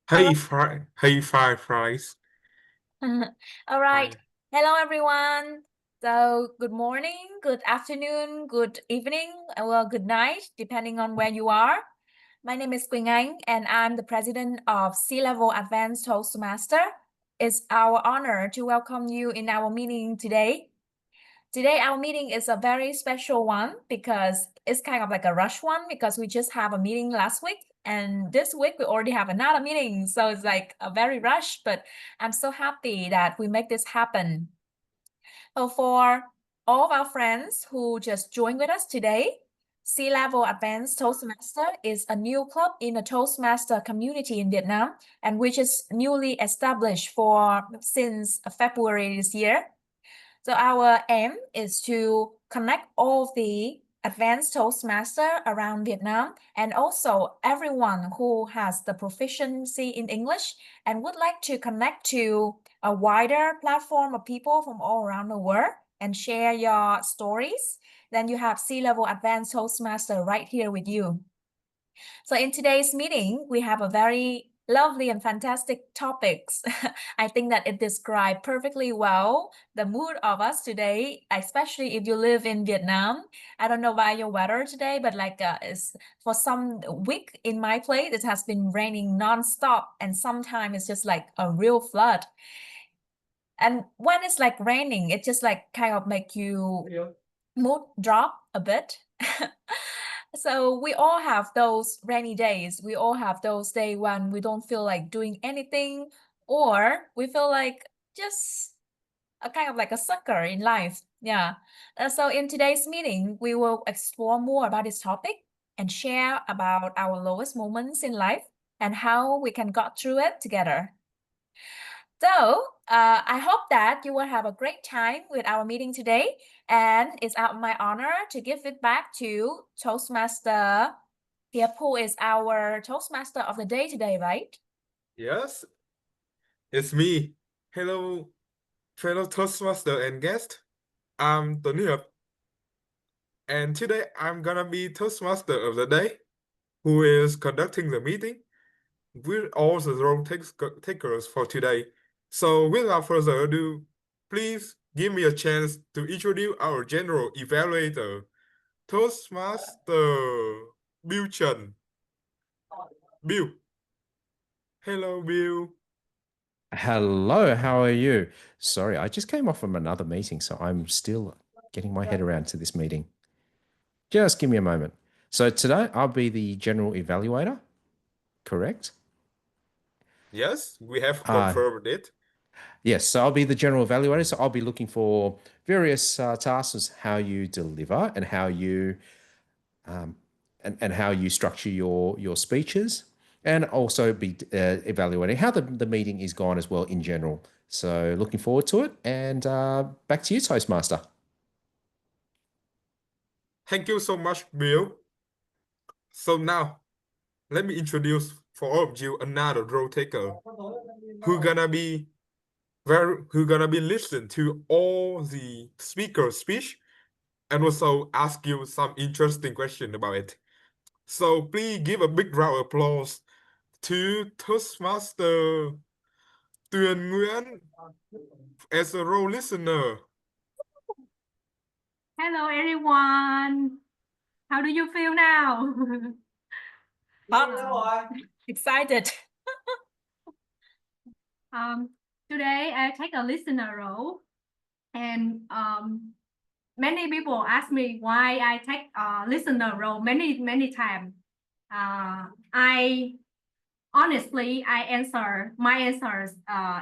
Hello. Hey, Fries. All right. Hi. Hello, everyone. So, good morning, good afternoon, good evening, well, good night, depending on where you are. My name is Quỳnh Anh, and I'm the president of C-Level Advanced Toastmaster. It's our honor to welcome you in our meeting today. Today, our meeting is a very special one because it's kind of like a rush one because we just have a meeting last week. And this week, we already have another meeting. So it's like a very rush, but I'm so happy that we make this happen. So for all of our friends who just joined with us today, C-Level Advanced Toastmaster is a new club in the Toastmaster community in Vietnam, and which is newly established since February this year. So our aim is to connect all the advanced Toastmaster around Vietnam and also everyone who has the proficiency in English and would like to connect to a wider platform of people from all around the world and share your stories. Then you have C-Level Advanced Toastmaster right here with you. So in today's meeting, we have a very lovely and fantastic topics. I think that it describes perfectly well the mood of us today, especially if you live in Vietnam. I don't know about your weather today, but it's for some week in my place, it has been raining nonstop, and sometimes it's just like a real flood. And when it's like raining, it just like kind of make you mood drop a bit. So we all have those rainy days. We all have those days when we don't feel like doing anything, or we feel like just a kind of like a sucker in life. Yeah. So in today's meeting, we will explore more about this topic and share about our lowest moments in life and how we can got through it together. So, I hope that you will have a great time with our meeting today. And it's my honor to give it back to Toastmaster Hiệp, who is our Toastmaster of the day today, right? Yes, it's me. Hello, fellow Toastmaster and guest. I'm Tuấn Hiệp, and today I'm gonna be Toastmaster of the day, who is conducting the meeting. We're all the takers for today. So, without further ado, please give me a chance to introduce our general evaluator, Toastmaster Bill Trần. Bill. Hello, Bill. Hello, how are you? Sorry, I just came off from another meeting, so I'm still getting my head around to this meeting. Just give me a moment. So today I'll be the general evaluator, correct? Yes, we have Uh, confirmed it. yes, so I'll be the general evaluator. So I'll be looking for various tasks, how you deliver and how you and how you structure your speeches, and also be evaluating how the meeting is gone as well in general. So looking forward to it, and back to you, Toastmaster. Thank you so much, Bill. So now, let me introduce for all of you another role taker who gonna be who gonna be listen to all the speaker's speech and also ask you some interesting question about it. So please give a big round of applause to Toastmaster Tuyền Nguyễn as a role listener. Hello everyone. How do you feel now? Hot, excited. Today I take a listener role, and many people ask me why I take a listener role many times. I honestly my answers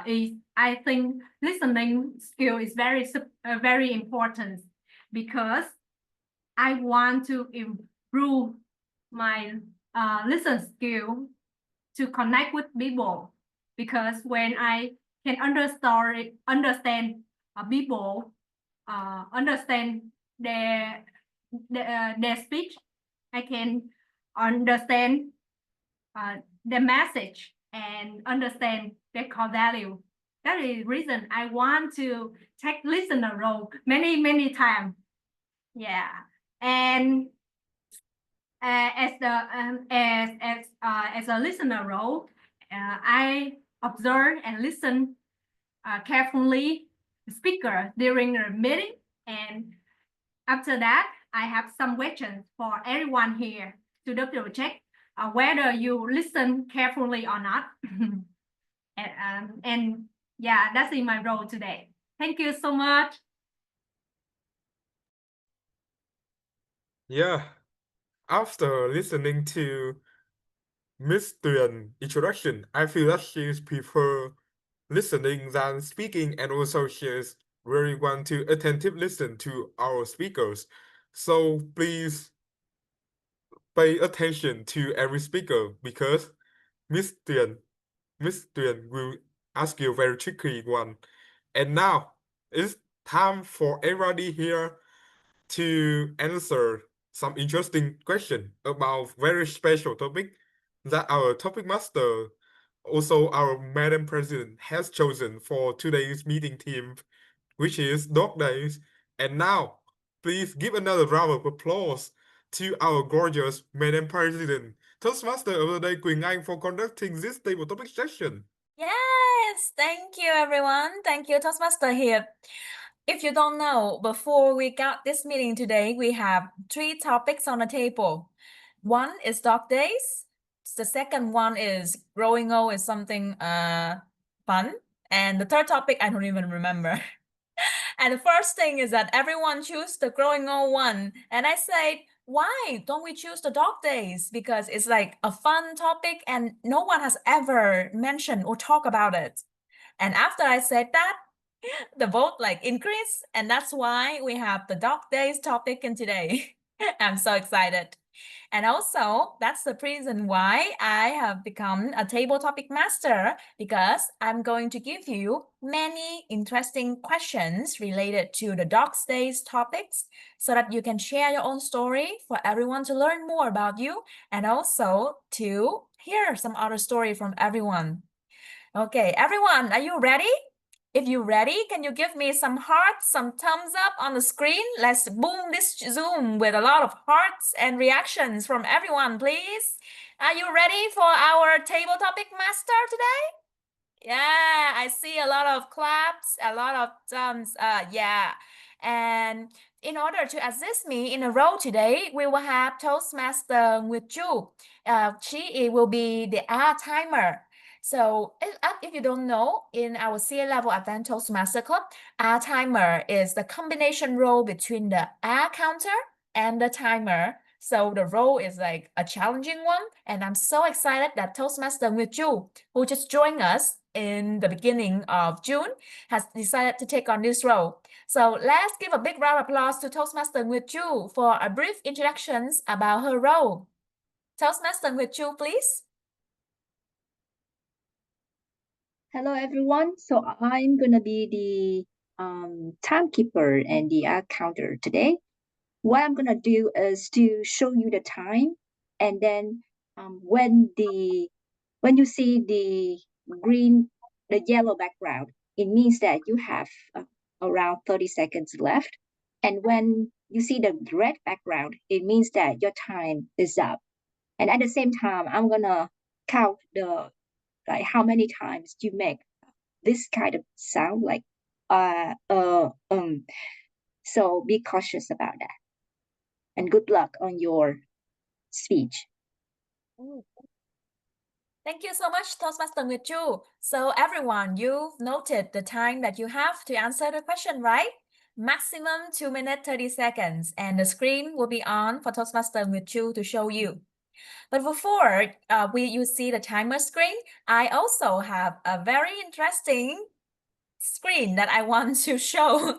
is I think listening skill is very important because I want to improve my listen skill to connect with people, because when I can understand people, understand their speech, I can understand the message and understand their core value. That is the reason I want to take listener role many times. Yeah, and as a listener role, I observe and listen carefully the speaker during the meeting, and after that, I have some questions for everyone here to double check whether you listen carefully or not. And yeah, that's in my role today. Thank you so much. Yeah, after listening to Miss Tuyen's introduction, I feel that she's prefer listening than speaking, and also she's really want to attentive listen to our speakers. So please pay attention to every speaker, because Miss Tuyen will ask you a very tricky one. And now it's time for everybody here to answer some interesting question about very special topic that our topic master, also our Madam President, has chosen for today's meeting theme, which is dog days. And now, please give another round of applause to our gorgeous Madam President, Toastmaster of the day, Quỳnh Anh, for conducting this table topic session. Yes, thank you everyone. Thank you, Toastmaster here. If you don't know, before we got this meeting today, we have 3 topics on the table. One is dog days. The second one is growing old is something fun. And the third topic, I don't even remember. And the first thing is that everyone choose the growing old one. And I said, why don't we choose the dog days? Because it's like a fun topic and no one has ever mentioned or talked about it. And after I said that, the vote like increased, and that's why we have the dog days topic in today. I'm so excited. And also, that's the reason why I have become a table topic master, because I'm going to give you many interesting questions related to the dog days topics so that you can share your own story for everyone to learn more about you and also to hear some other story from everyone. Okay, everyone, are you ready? If you're ready, can you give me some hearts, some thumbs up on the screen? Let's boom this Zoom with a lot of hearts and reactions from everyone, please. Are you ready for our table topic master today? Yeah, I see a lot of claps, a lot of thumbs. Yeah. And in order to assist me in a role today, we will have Toastmaster with Ju. She will be the timer. So if you don't know, in our C-Level Advanced Toastmaster Club, our timer is the combination role between the counter and the timer. So the role is like a challenging one. And I'm so excited that Toastmaster with Ju, who just joined us in the beginning of June, has decided to take on this role. So let's give a big round of applause to Toastmaster with Ju for a brief introductions about her role. Toastmaster with Ju, please. Hello, everyone. So I'm gonna be the timekeeper and the counter today. What I'm gonna do is to show you the time, and then when you see the yellow background, it means that you have around 30 seconds left. And when you see the red background, it means that your time is up. And at the same time, I'm gonna count how many times you make this kind of sound, like so be cautious about that, and good luck on your speech. Thank you so much, Toastmaster with Ju. So everyone, you've noted the time that you have to answer the question, right? Maximum 2 minutes 30 seconds, and the screen will be on for Toastmaster with Ju to show you. But before you see the timer screen, I also have a very interesting screen that I want to show.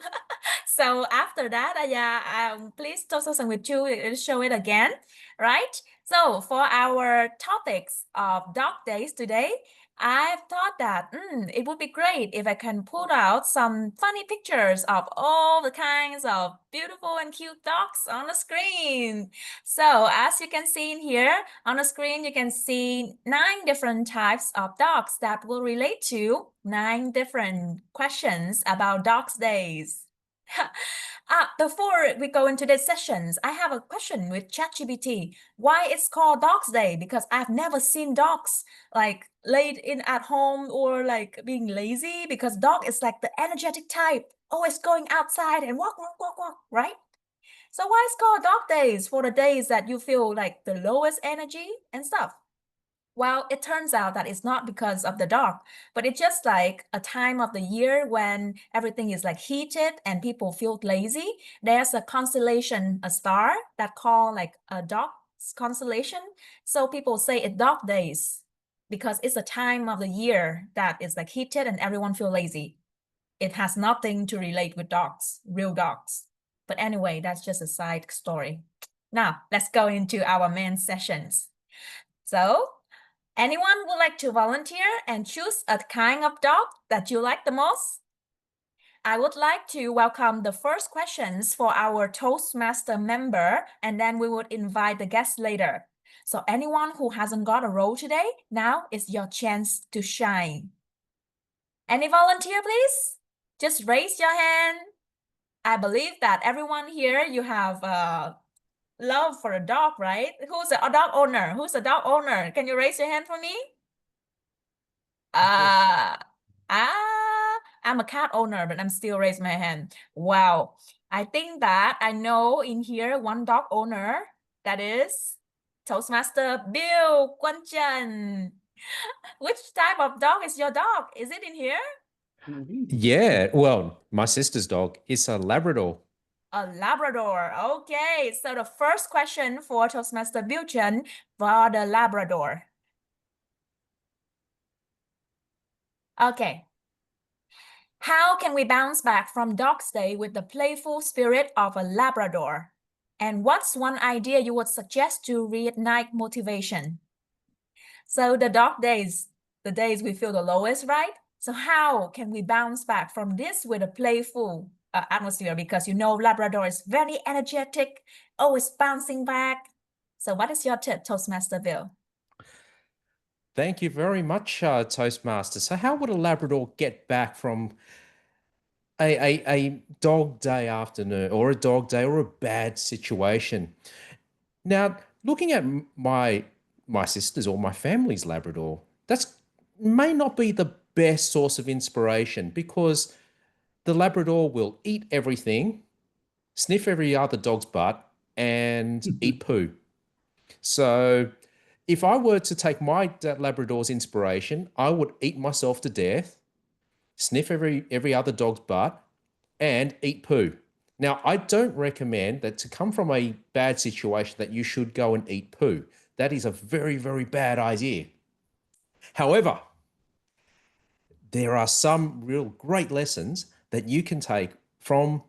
So after that, please Toastmaster with Ju show it again, right? So for our topics of dog days today, I've thought that it would be great if I can pull out some funny pictures of all the kinds of beautiful and cute dogs on the screen. So as you can see in here on the screen, you can see 9 different types of dogs that will relate to 9 different questions about dogs days. Before we go into the sessions, I have a question with ChatGPT. Why it's called Dogs Day? Because I've never seen dogs like laid in at home or like being lazy, because dog is like the energetic type, always going outside and walk, right? So why it's called Dog Days, for the days that you feel like the lowest energy and stuff? Well, it turns out that it's not because of the dog, but it's just like a time of the year when everything is like heated and people feel lazy. There's a constellation, a star that called like a dog constellation. So people say it's dog days because it's a time of the year that is like heated and everyone feel lazy. It has nothing to relate with dogs, real dogs. But anyway, that's just a side story. Now, let's go into our main sessions. So, anyone would like to volunteer and choose a kind of dog that you like the most? I would like to welcome the first questions for our Toastmaster member, and then we would invite the guests later. So anyone who hasn't got a role today, now is your chance to shine. Any volunteer, please? Just raise your hand. I believe that everyone here, you have love for a dog, right? Who's a dog owner? Who's a dog owner? Can you raise your hand for me? I'm a cat owner, but I'm still raising my hand. Wow. I think that I know in here one dog owner, that is Toastmaster Bill Kwanchen. Which type of dog is your dog? Is it in here? Yeah, well, my sister's dog is a Labrador. A Labrador. Okay, so the first question for Toastmaster Bilchen for the Labrador. Okay. How can we bounce back from Dog's Day with the playful spirit of a Labrador? And what's one idea you would suggest to reignite motivation? So the dog days, the days we feel the lowest, right? So how can we bounce back from this with a playful atmosphere? Because you know Labrador is very energetic, always bouncing back. So what is your tip, Toastmaster Bill? Thank you very much, Toastmaster. So how would a Labrador get back from a dog day afternoon or a dog day or a bad situation? Now, looking at my sister's or my family's Labrador, that's may not be the best source of inspiration, because the Labrador will eat everything, sniff every other dog's butt, and eat poo. So if I were to take my Labrador's inspiration, I would eat myself to death, sniff every other dog's butt, and eat poo. Now, I don't recommend that to come from a bad situation that you should go and eat poo. That is a very, very bad idea. However, there are some real great lessons that you can take from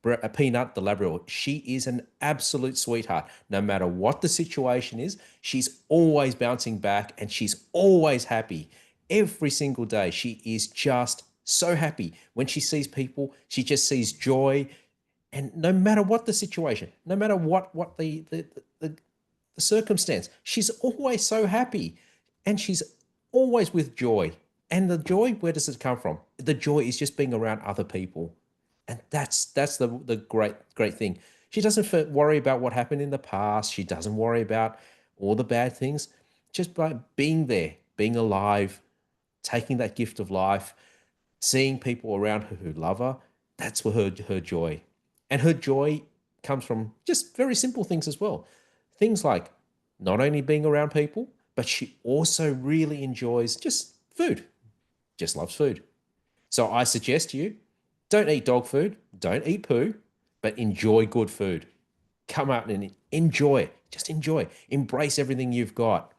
a Peanut, the Labrador. She is an absolute sweetheart. No matter what the situation is, she's always bouncing back and she's always happy. Every single day, she is just so happy. When she sees people, she just sees joy. And no matter what the situation, no matter what the circumstance, she's always so happy, and she's always with joy. And the joy, where does it come from? The joy is just being around other people. And that's the great thing. She doesn't worry about what happened in the past. She doesn't worry about all the bad things. Just by being there, being alive, taking that gift of life, seeing people around her who love her, that's what her joy. And her joy comes from just very simple things as well. Things like not only being around people, but she also really enjoys just food, just loves food. So I suggest you don't eat dog food, don't eat poo, but enjoy good food. Come out and enjoy, just enjoy. Embrace everything you've got.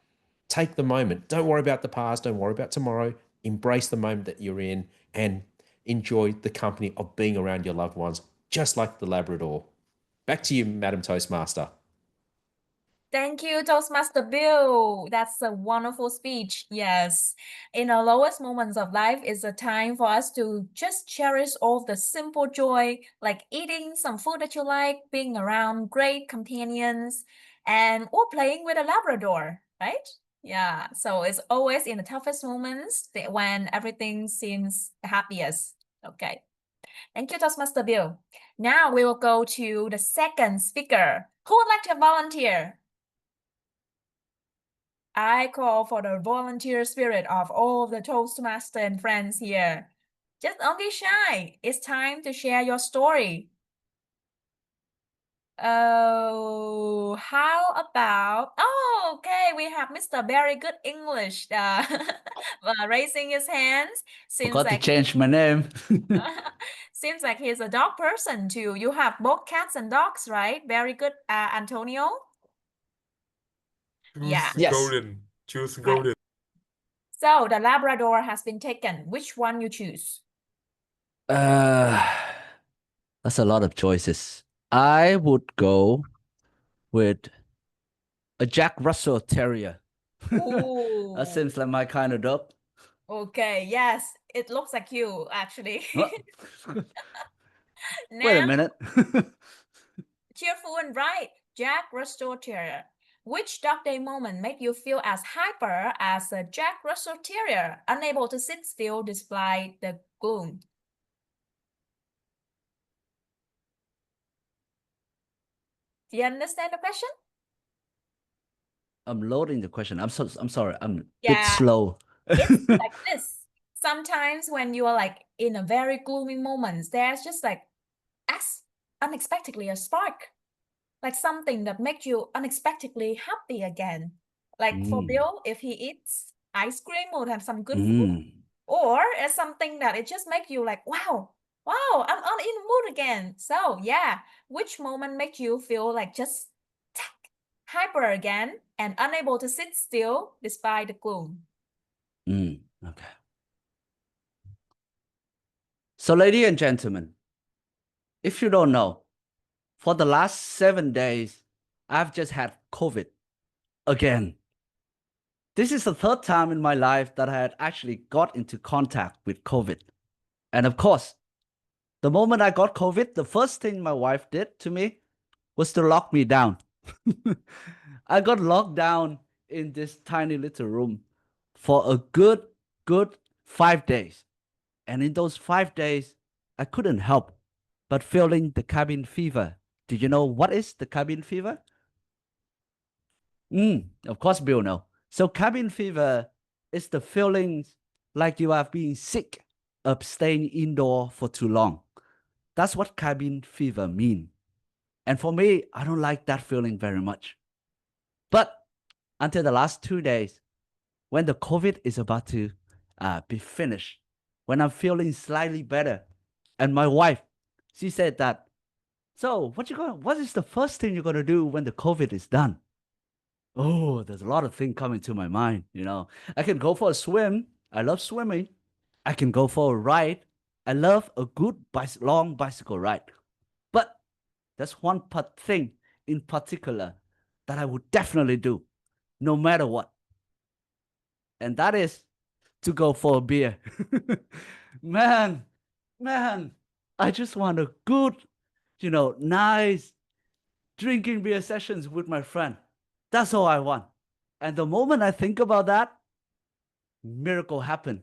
Take the moment. Don't worry about the past, don't worry about tomorrow. Embrace the moment that you're in and enjoy the company of being around your loved ones, just like the Labrador. Back to you, Madam Toastmaster. Thank you, Toastmaster Bill. That's a wonderful speech. Yes. In our lowest moments of life is a time for us to just cherish all the simple joy, like eating some food that you like, being around great companions, and or playing with a Labrador, right? Yeah. So it's always in the toughest moments when everything seems happiest. Okay. Thank you, Toastmaster Bill. Now we will go to the second speaker. Who would like to volunteer? I call for the volunteer spirit of all the Toastmaster and friends here. Just don't be shy. It's time to share your story. Oh, how about... Oh, okay, we have Mr. Very Good English raising his hands. Seems Forgot to like change my name. seems like he's a dog person too. You have both cats and dogs, right? Very good, Antonio. Yeah. Choose Yes. golden. Choose Right. golden. So the Labrador has been taken. Which one you choose? That's a lot of choices. I would go with a Jack Russell Terrier. Ooh. That seems like my kind of dog. Okay, yes, it looks like you actually. Oh. Now, Wait a minute. cheerful and bright, Jack Russell Terrier. Which dog day moment made you feel as hyper as a Jack Russell Terrier, unable to sit still despite the gloom? Do you understand the question? I'm loading the question. I'm sorry. I'm a Yeah. bit slow. It's like this. Sometimes when you are like in a very gloomy moment, there's just like unexpectedly a spark, like something that makes you unexpectedly happy again. Like for Bill, if he eats ice cream or have some good food, or as something that it just makes you like, wow, I'm on in the mood again. So yeah, which moment make you feel like just hyper again and unable to sit still despite the gloom? Okay. So, ladies and gentlemen, if you don't know, for the last 7 days, I've just had COVID again. This is the third time in my life that I had actually got into contact with COVID. And of course, the moment I got COVID, the first thing my wife did to me was to lock me down. I got locked down in this tiny little room for a good 5 days. And in those 5 days, I couldn't help but feeling the cabin fever. Do you know what is the cabin fever? Of course, Bill knows. So cabin fever is the feelings like you have been sick of staying indoor for too long. That's what cabin fever means. And for me, I don't like that feeling very much. But until the last 2 days, when the COVID is about to be finished, when I'm feeling slightly better, and my wife, she said that, so what is the first thing you're gonna do when the COVID is done? Oh, there's a lot of things coming to my mind. I can go for a swim. I love swimming. I can go for a ride. I love a good long bicycle ride. But there's one thing in particular that I would definitely do, no matter what. And that is to go for a beer. man, I just want a good, nice drinking beer sessions with my friend. That's all I want. And the moment I think about that, miracle happened.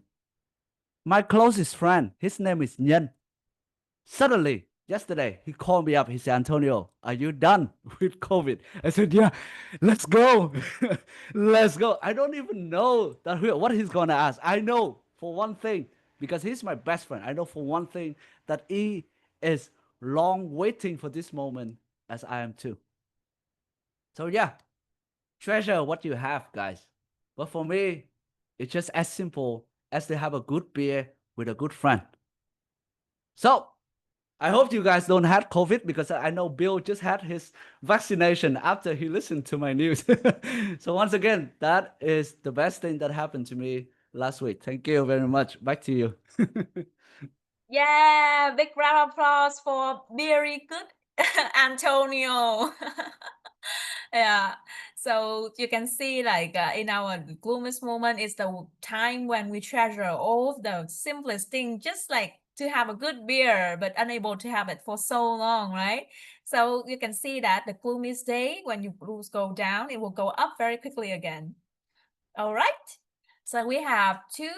My closest friend, his name is Nyen. Suddenly, yesterday, he called me up. He said, Antonio, are you done with COVID? I said, yeah, let's go. Let's go. I don't even know what he's going to ask. I know for one thing, because he's my best friend, I know for one thing that he is long waiting for this moment as I am too. So yeah, treasure what you have, guys. But for me, it's just as simple as to have a good beer with a good friend. So I hope you guys don't have COVID, because I know Bill just had his vaccination after he listened to my news. So once again, that is the best thing that happened to me last week. Thank you very much. Back to you. Yeah, big round of applause for very good Antonio. Yeah, so you can see like in our gloomiest moment is the time when we treasure all the simplest thing, just like to have a good beer, but unable to have it for so long, right? So you can see that the gloomiest day, when your blues go down, it will go up very quickly again. All right, so we have two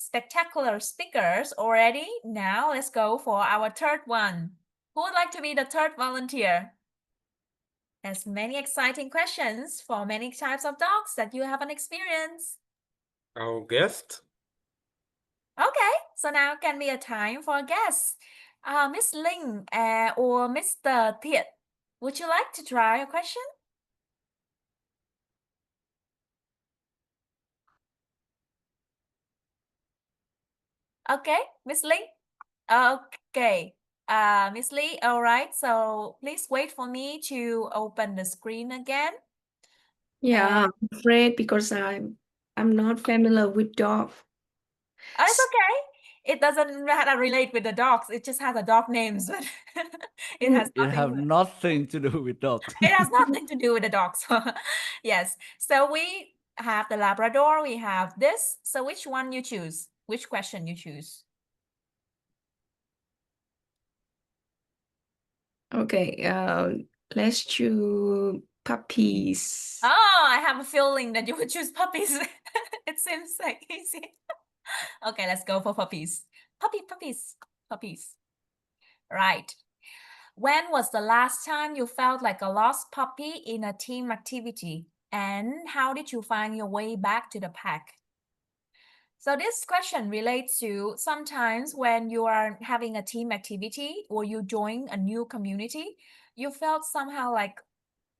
spectacular speakers already. Now let's go for our third one. Who would like to be the third volunteer? There's many exciting questions for many types of dogs that you haven't experienced. Our guest. Okay, so now can be a time for a guest. Miss Ling or Mr. Thiet, would you like to try a question? Okay, Miss Ling. Okay, Miss Lee. All right. So please wait for me to open the screen again. Yeah, I'm afraid because I'm not familiar with dog. Oh, it's okay. It doesn't relate with the dogs. It just has a dog names, but it has It have nothing. nothing to do with dogs. It has nothing to do with the dogs. Yes. So we have the Labrador. We have this. So which one you choose? Which question you choose? Okay, let's choose puppies. Oh, I have a feeling that you would choose puppies. It seems like easy. Okay, let's go for puppies. Puppies. Right. When was the last time you felt like a lost puppy in a team activity? And how did you find your way back to the pack? So this question relates to sometimes when you are having a team activity or you join a new community, you felt somehow like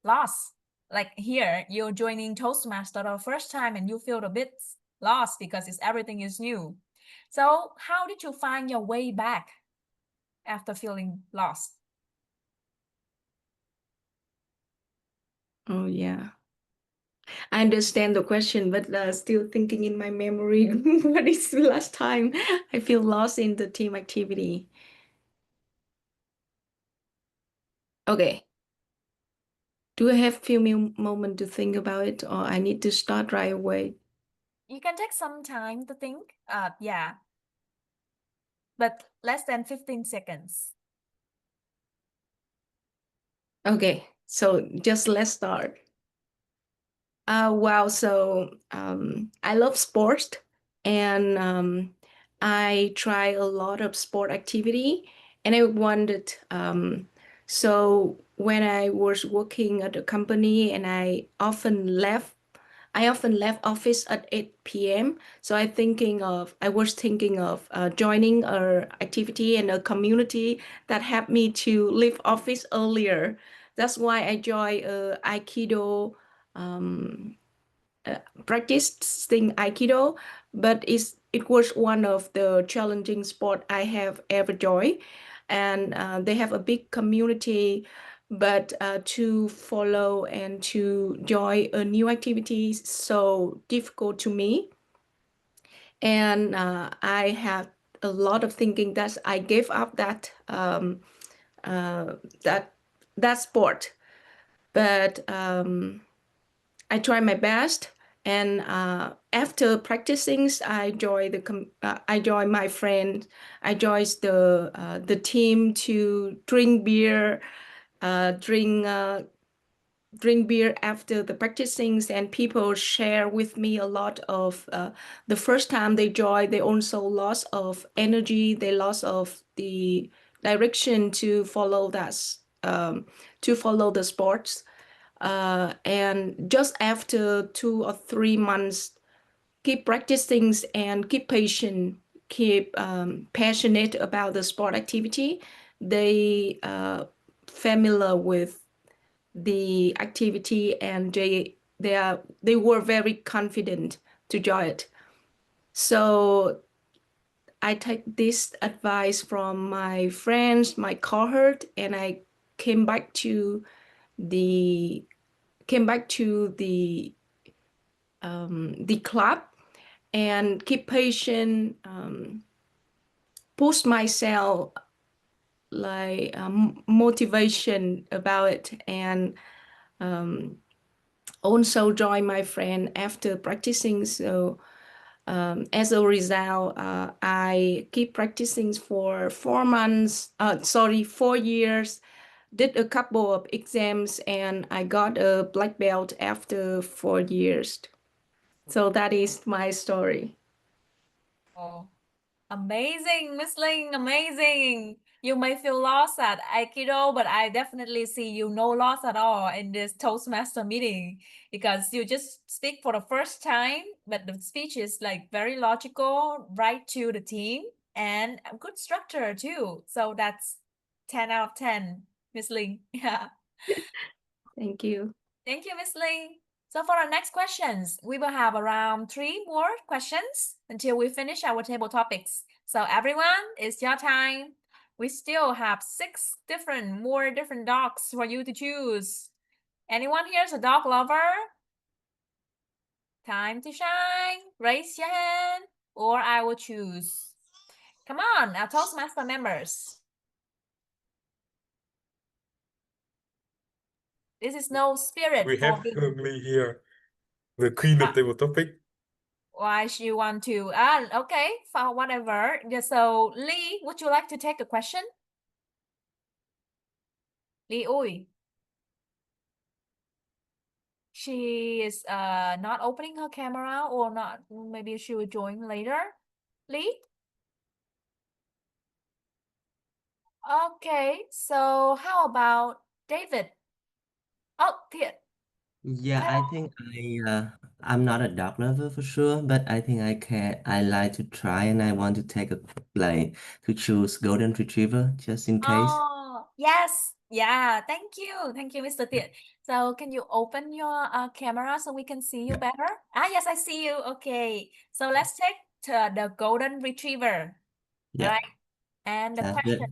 lost. Like here, you're joining Toastmaster the first time and you feel a bit lost because everything is new. So how did you find your way back after feeling lost? Oh yeah. I understand the question, but still thinking in my memory, what is the last time I feel lost in the team activity? Okay. Do I have a few moments to think about it, or I need to start right away? You can take some time to think. Yeah. But less than 15 seconds. Okay, so just let's start. Wow, so I love sports and I try a lot of sport activity and I wondered, so when I was working at a company and I often left office at 8 p.m. So I was thinking of joining a activity and a community that helped me to leave office earlier. That's why I joined Aikido, practicing Aikido, but it was one of the challenging sport I have ever joined. And they have a big community, but to follow and to join a new activity is so difficult to me. And I had a lot of thinking that I gave up that that sport. But I try my best, and after practicing, I join my friend. I joined the team to drink beer, drink beer after the practicings, and people share with me a lot of the first time they joined, they also lost of energy, they lost of the direction to follow the sports. And just after 2 or 3 months, keep practicing and keep patient, keep passionate about the sport activity, they familiar with the activity and they were very confident to join it. So I take this advice from my friends, my cohort, and I came back to the club and keep patient, push myself like motivation about it, and also join my friend after practicing. So as a result, I keep practicing for 4 years, did a couple of exams, and I got a black belt after 4 years. So that is my story. Oh, amazing, Miss Ling, amazing. You may feel lost at Aikido, but I definitely see you no loss at all in this Toastmaster meeting because you just speak for the first time, but the speech is like very logical, right to the team, and a good structure too. So that's 10 out of 10, Miss Ling. Yeah. Thank you. Thank you, Miss Ling. So for our next questions, we will have around 3 more questions until we finish our table topics. So everyone, it's your time. We still have 6 more different dogs for you to choose. Anyone here is a dog lover? Time to shine. Raise your hand or I will choose. Come on, our Toastmaster members. This is no spirit We for have being. Hương here, the queen of table topic. Why she want to? Okay, for whatever. Yeah, so Lee, would you like to take a question? Lee ơi. She is not opening her camera or not. Maybe she will join later. Lee? Okay, so how about David? Oh, Thiện. Yeah, I think I'm not a dog lover for sure, but I think I like to try and I want to take a to choose golden retriever just in case. Oh, yes. Yeah, thank you. Thank you, Mr. Thiện. So can you open your camera so we can see you Yeah. better? Yes, I see you. Okay. So let's take the golden retriever. Yeah, Right. And the sounds question, good.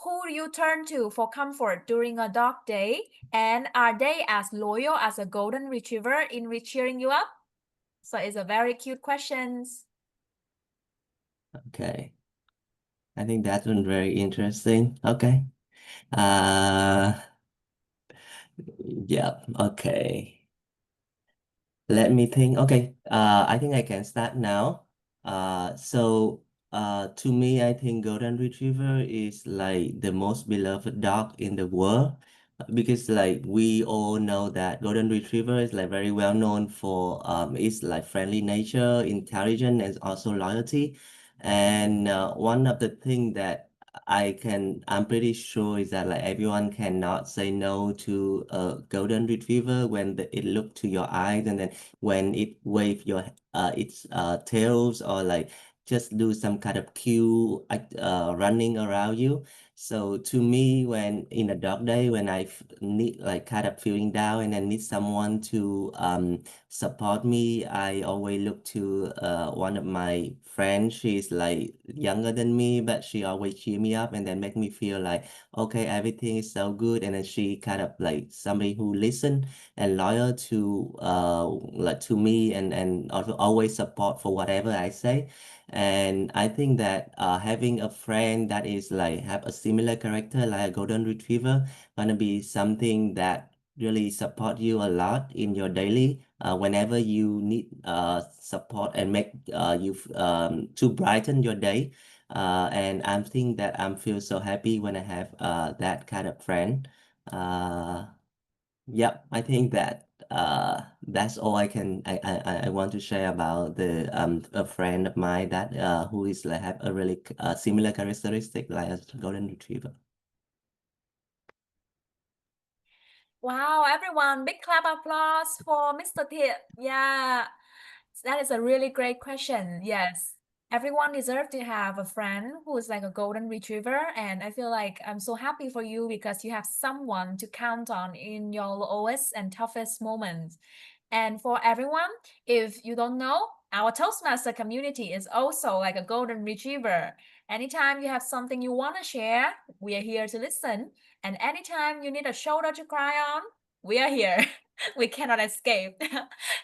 who do you turn to for comfort during a dog day? And are they as loyal as a golden retriever in cheering you up? So it's a very cute questions. Okay. I think that one very interesting. Okay. Uh, yeah, okay. Let me think. Okay, I think I can start now. To me, I think Golden Retriever is like the most beloved dog in the world because like we all know that Golden Retriever is like very well known for its like friendly nature, intelligence, and also loyalty. And one of the thing that I'm pretty sure is that like everyone cannot say no to a golden retriever when it look to your eyes and then when it wave its tails or like just do some kind of cue running around you. So to me, when in a dog day, when need like kind of feeling down and I need someone to support me, I always look to one of my friends. She's like younger than me, but she always cheer me up and then make me feel like, okay, everything is so good. And then she kind of like somebody who listen and loyal to like to me and also always support for whatever I say. And I think that having a friend that is like have a similar character like a golden retriever gonna be something that really support you a lot in your daily whenever you need support and make you to brighten your day. And I'm think that I'm feel so happy when I have that kind of friend. Yep, I think that that's all I want to share about the a friend of mine that who is like have a really similar characteristic like a golden retriever. Wow, everyone, big clap applause for Mr. Thiện. Yeah, that is a really great question. Yes, everyone deserves to have a friend who is like a golden retriever. And I feel like I'm so happy for you because you have someone to count on in your lowest and toughest moments. And for everyone, if you don't know, our Toastmaster community is also like a golden retriever. Anytime you have something you want to share, we are here to listen. And anytime you need a shoulder to cry on, we are here. We cannot escape.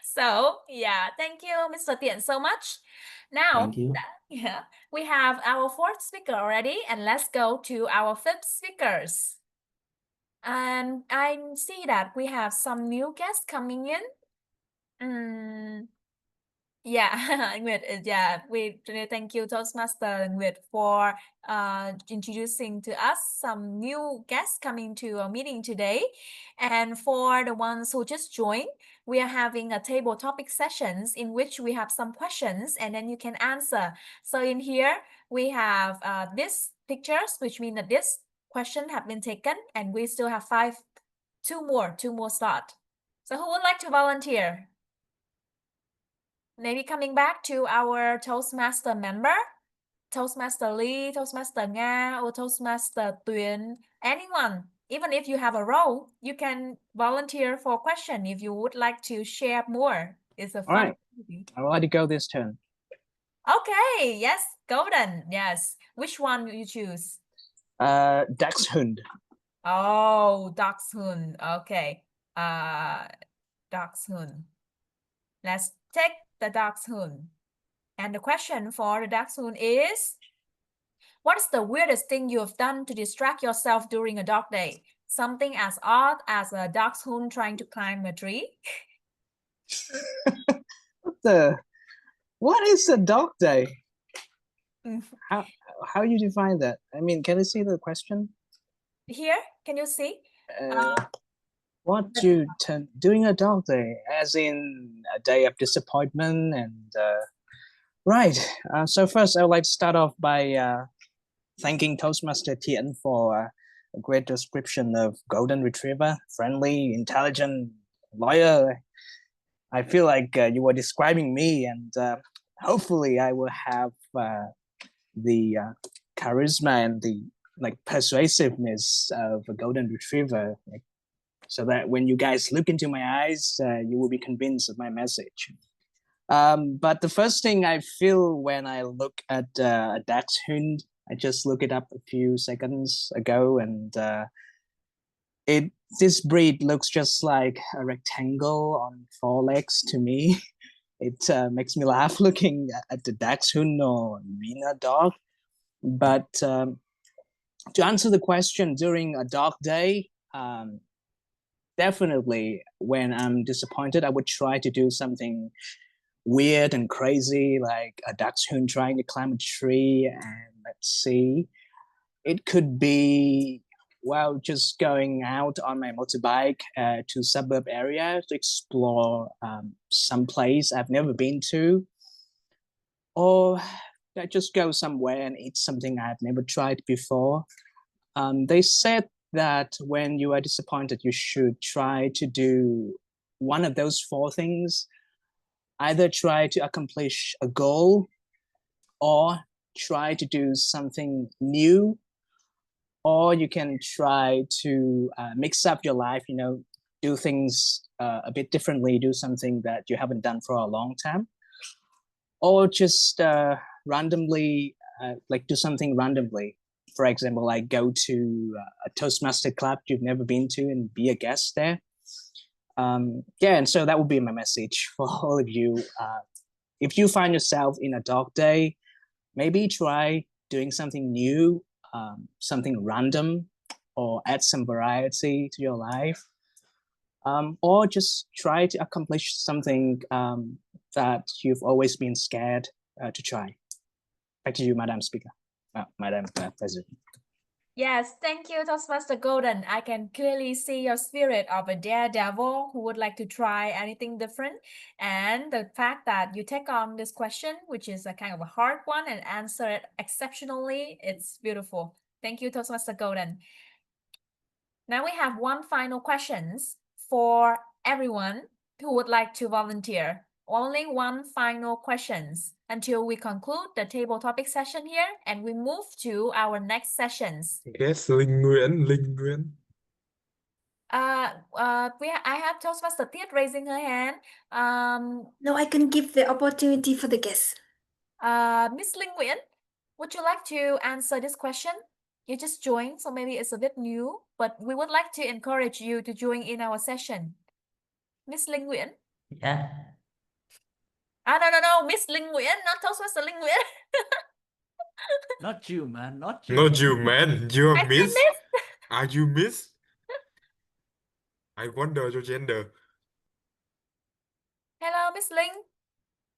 So, yeah, thank you, Mr. Thiện, so much. Now, Thank you. yeah, we have our fourth speaker already, and let's go to our fifth speakers. And I see that we have some new guests coming in. Yeah, Nguyệt, yeah, we thank you, Toastmaster Nguyệt, for introducing to us some new guests coming to our meeting today. And for the ones who just joined, we are having a table topic sessions in which we have some questions and then you can answer. So in here, we have these pictures, which mean that this question have been taken and we still have two more slot. So who would like to volunteer? Maybe coming back to our Toastmaster member, Toastmaster Lee, Toastmaster Nga, or Toastmaster Tuyền, anyone. Even if you have a role, you can volunteer for a question if you would like to share more. It's a fun All right. activity. I would like to go this turn. Okay, yes, golden, yes. Which one will you choose? Dachshund. Oh, Dachshund. Okay. Dachshund. Let's take the Dachshund. And the question for the Dachshund is, what is the weirdest thing you have done to distract yourself during a dog day? Something as odd as a dachshund trying to climb a tree? What is a dog day? Mm. How you define that? I mean, can you see the question? Here, can you see? What you doing a dog day, as in a day of disappointment and right. So first, I would like to start off by thanking Toastmaster Tien for a great description of Golden Retriever, friendly, intelligent, loyal. I feel like you were describing me, and hopefully I will have the charisma and the persuasiveness of a Golden Retriever, so that when you guys look into my eyes, you will be convinced of my message. But the first thing I feel when I look at a dachshund, I just looked it up a few seconds ago, and this breed looks just like a rectangle on 4 legs to me. It makes me laugh looking at the dachshund or Wiener dog. But to answer the question, during a dog day, definitely when I'm disappointed, I would try to do something weird and crazy, like a dachshund trying to climb a tree. And let's see, it could be, well, just going out on my motorbike to suburb area to explore some place I've never been to, or I just go somewhere and eat something I've never tried before. They said that when you are disappointed, you should try to do one of those 4 things. Either try to accomplish a goal, or try to do something new, or you can try to mix up your life, do things a bit differently, do something that you haven't done for a long time, or just randomly, do something randomly. For example, like go to a Toastmaster club you've never been to and be a guest there. Yeah, and so that would be my message for all of you. If you find yourself in a dog day, maybe try doing something new, something random, or add some variety to your life, or just try to accomplish something that you've always been scared to try. Back to you, Madam Speaker. Madam President. Yes, thank you, Toastmaster Golden. I can clearly see your spirit of a daredevil who would like to try anything different. And the fact that you take on this question, which is a kind of a hard one, and answer it exceptionally, it's beautiful. Thank you, Toastmaster Golden. Now we have one final questions for everyone who would like to volunteer. Only one final questions until we conclude the table topic session here and we move to our next sessions. Yes, Linh Nguyễn. I have Toastmaster Tiết raising her hand. No, I can give the opportunity for the guests. Miss Linh Nguyễn, would you like to answer this question? You just joined, so maybe it's a bit new, but we would like to encourage you to join in our session. Miss Linh Nguyễn? Yeah. No, Miss Linh Nguyễn, not Toastmaster Linh Nguyễn. Not you, man. Not you. Not you, man. You're I Miss. missed. Are you Miss? I wonder your gender. Hello, Miss Linh.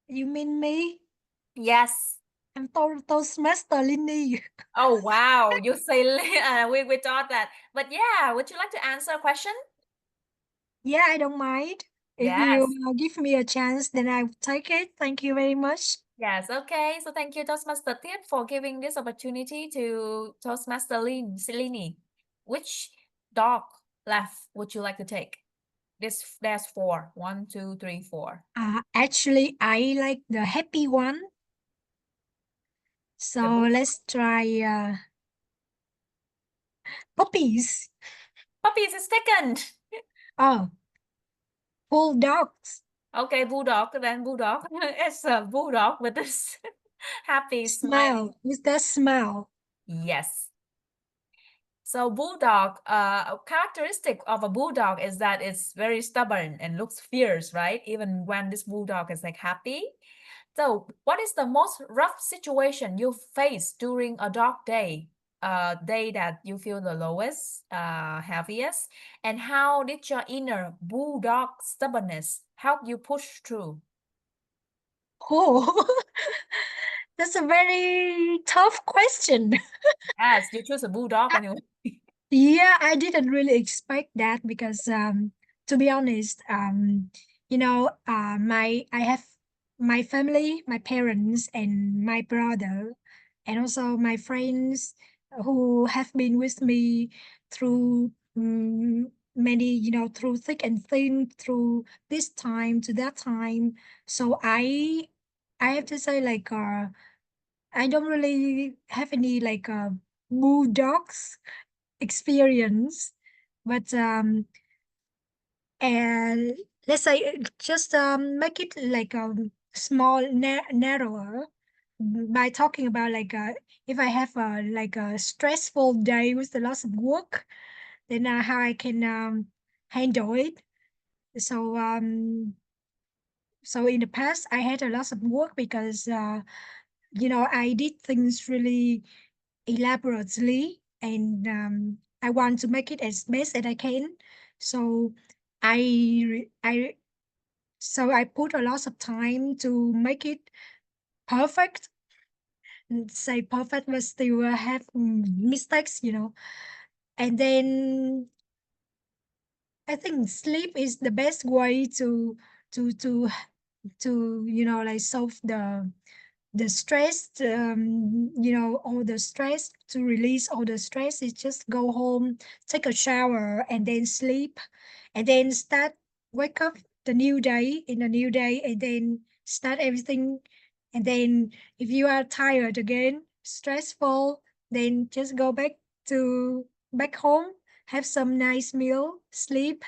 You mean me? Yes. I'm Toastmaster Lindy. Oh, wow. You say, we thought that. But yeah, would you like to answer a question? Yeah, I don't mind. If Yes. you give me a chance, then I will take it. Thank you very much. Yes, okay. So thank you, Toastmaster Tip, for giving this opportunity to Toastmaster Selini. Which dog left would you like to take? There's four. 1, 2, 3, 4. Actually, I like the happy one. So let's try puppies. Puppies is taken. Oh, bulldogs. Okay, bulldog, then bulldog. It's a bulldog with this happy smile. Smile with that smile. Yes. So bulldog, a characteristic of a bulldog is that it's very stubborn and looks fierce, right? Even when this bulldog is like happy. So what is the most rough situation you face during a dog day? Day that you feel the lowest, heaviest, and how did your inner bulldog stubbornness help you push through? Oh, that's a very tough question. Yes, you choose a bulldog anyway. Yeah, I didn't really expect that because to be honest, you know, I have my family, my parents and my brother and also my friends who have been with me through many, you know, through thick and thin, through this time to that time. So I have to say like I don't really have any like bulldogs experience, but and let's say just make it like small narrower by talking about like if I have a like a stressful day with a lot of work, then how I can handle it. So so in the past I had a lot of work because you know I did things really elaborately and I want to make it as best as I can. So I so I put a lot of time to make it perfect. Say perfect, but still have mistakes, you know. And then I think sleep is the best way to to to you know like solve the stress, you know, all the stress, to release all the stress is just go home, take a shower and then sleep and then start, wake up the new day in a new day and then start everything. And then if you are tired again, stressful, then just go back home, have some nice meal, sleep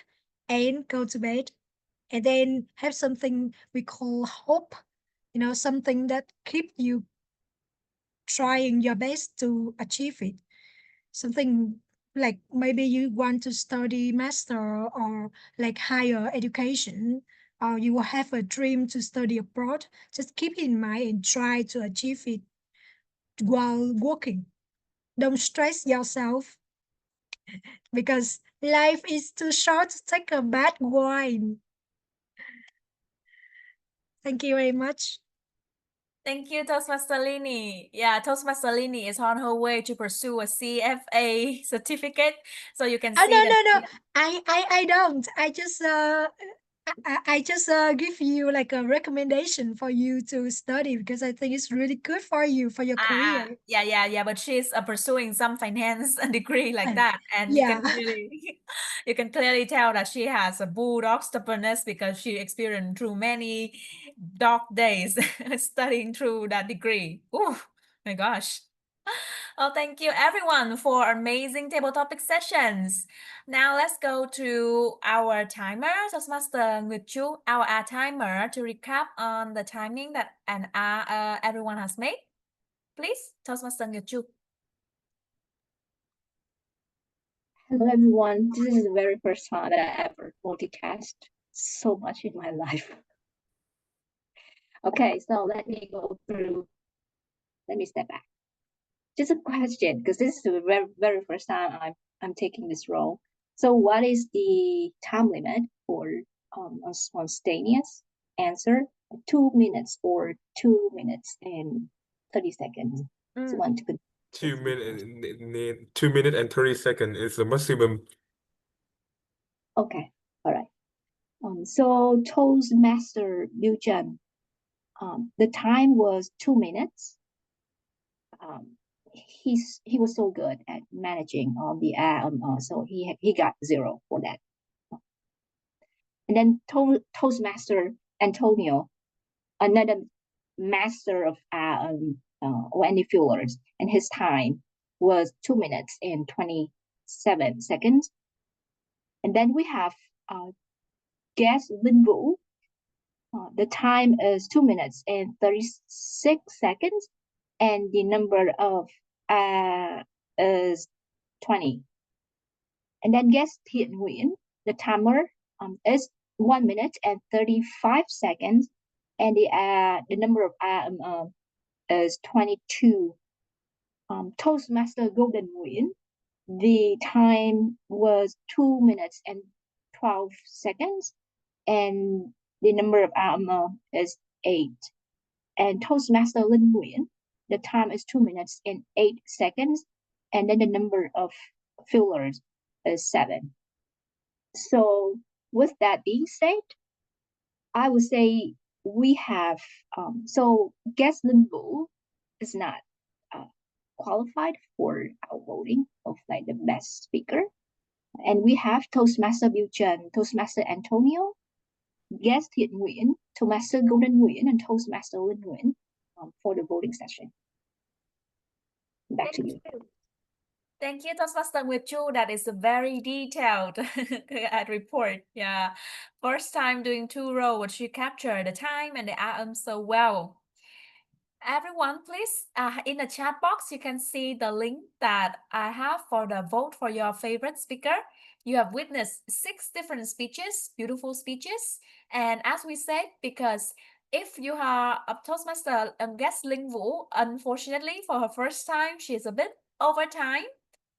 and go to bed, and then have something we call hope, you know, something that keep you trying your best to achieve it. Something like maybe you want to study master or like higher education, or you have a dream to study abroad. Just keep it in mind and try to achieve it while working. Don't stress yourself because life is too short to take a bad wine. Thank you very much. Thank you, Toastmaster Lini. Yeah, Toastmaster Lini is on her way to pursue a CFA certificate. So you can Oh see that. no. I don't. I just give you like a recommendation for you to study because I think it's really good for you for your career. Yeah. But she's pursuing some finance degree like Uh, that, and yeah. you can clearly tell that she has a bulldog stubbornness because she experienced through many dark days studying through that degree. Oh my gosh. Well, thank you everyone for amazing table topic sessions. Now let's go to our timer. Toastmaster Nguyệt Chu, our timer to recap on the timing that everyone has made. Please, Toastmaster Nguyệt Chu. Hello everyone. This is the very first time that I ever multitask so much in my life. Okay, so let me go through. Let me step back. Just a question, because this is the very first time I'm taking this role. So, what is the time limit for spontaneous answer 2 minutes or 2 minutes and 30 seconds. So want to 2 minutes, 2 minutes and 30 seconds is the maximum. Okay, all right. So Toastmaster Liu Zhen, the time was 2 minutes. He was so good at managing all the so he got 0 for that. And then Toastmaster Antonio, another master of or any fillers, and his time was 2 minutes and 27 seconds. And then we have guest Lin Wu. The time is 2 minutes and 36 seconds, and the number of is 20. And then guest Thiện Nguyen, the timer is 1 minute and 35 seconds, and the number of is 22. Toastmaster Golden Nguyen, the time was 2 minutes and 12 seconds, and the number of is 8. And Toastmaster Lin Nguyen, the time is 2 minutes and 8 seconds, and then the number of fillers is 7. So with that being said, I would say we have so guest Lin Wu is not qualified for our voting of like the best speaker, and we have Toastmaster Liu Zhen, Toastmaster Antonio, guest Thiện Nguyen, Toastmaster Golden Nguyen, and Toastmaster Lin Nguyen for the voting session. Back to you. Thank you, Toastmaster Nguyệt Chu. That is a very detailed report. Yeah, first time doing 2 rows, she captured the time and the RM so well. Everyone, please, in the chat box, you can see the link that I have for the vote for your favorite speaker. You have witnessed 6 different speeches, beautiful speeches. And as we said, because if you are a Toastmaster guest Linh Vũ, unfortunately, for her first time, she is a bit over time.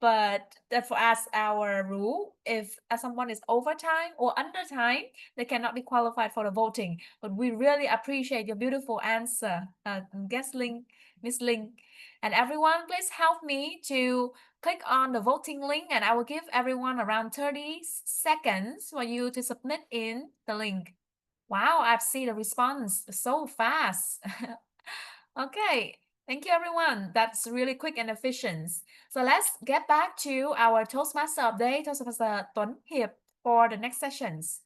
But for us, our rule, if someone is overtime or under time, they cannot be qualified for the voting. But we really appreciate your beautiful answer, guest Ling, Miss Ling. And everyone, please help me to click on the voting link, and I will give everyone around 30 seconds for you to submit in the link. Wow, I've seen the response so fast. Okay. Thank you, everyone. That's really quick and efficient. So let's get back to our Toastmaster update, Toastmaster Tuấn Hiệp, for the next sessions.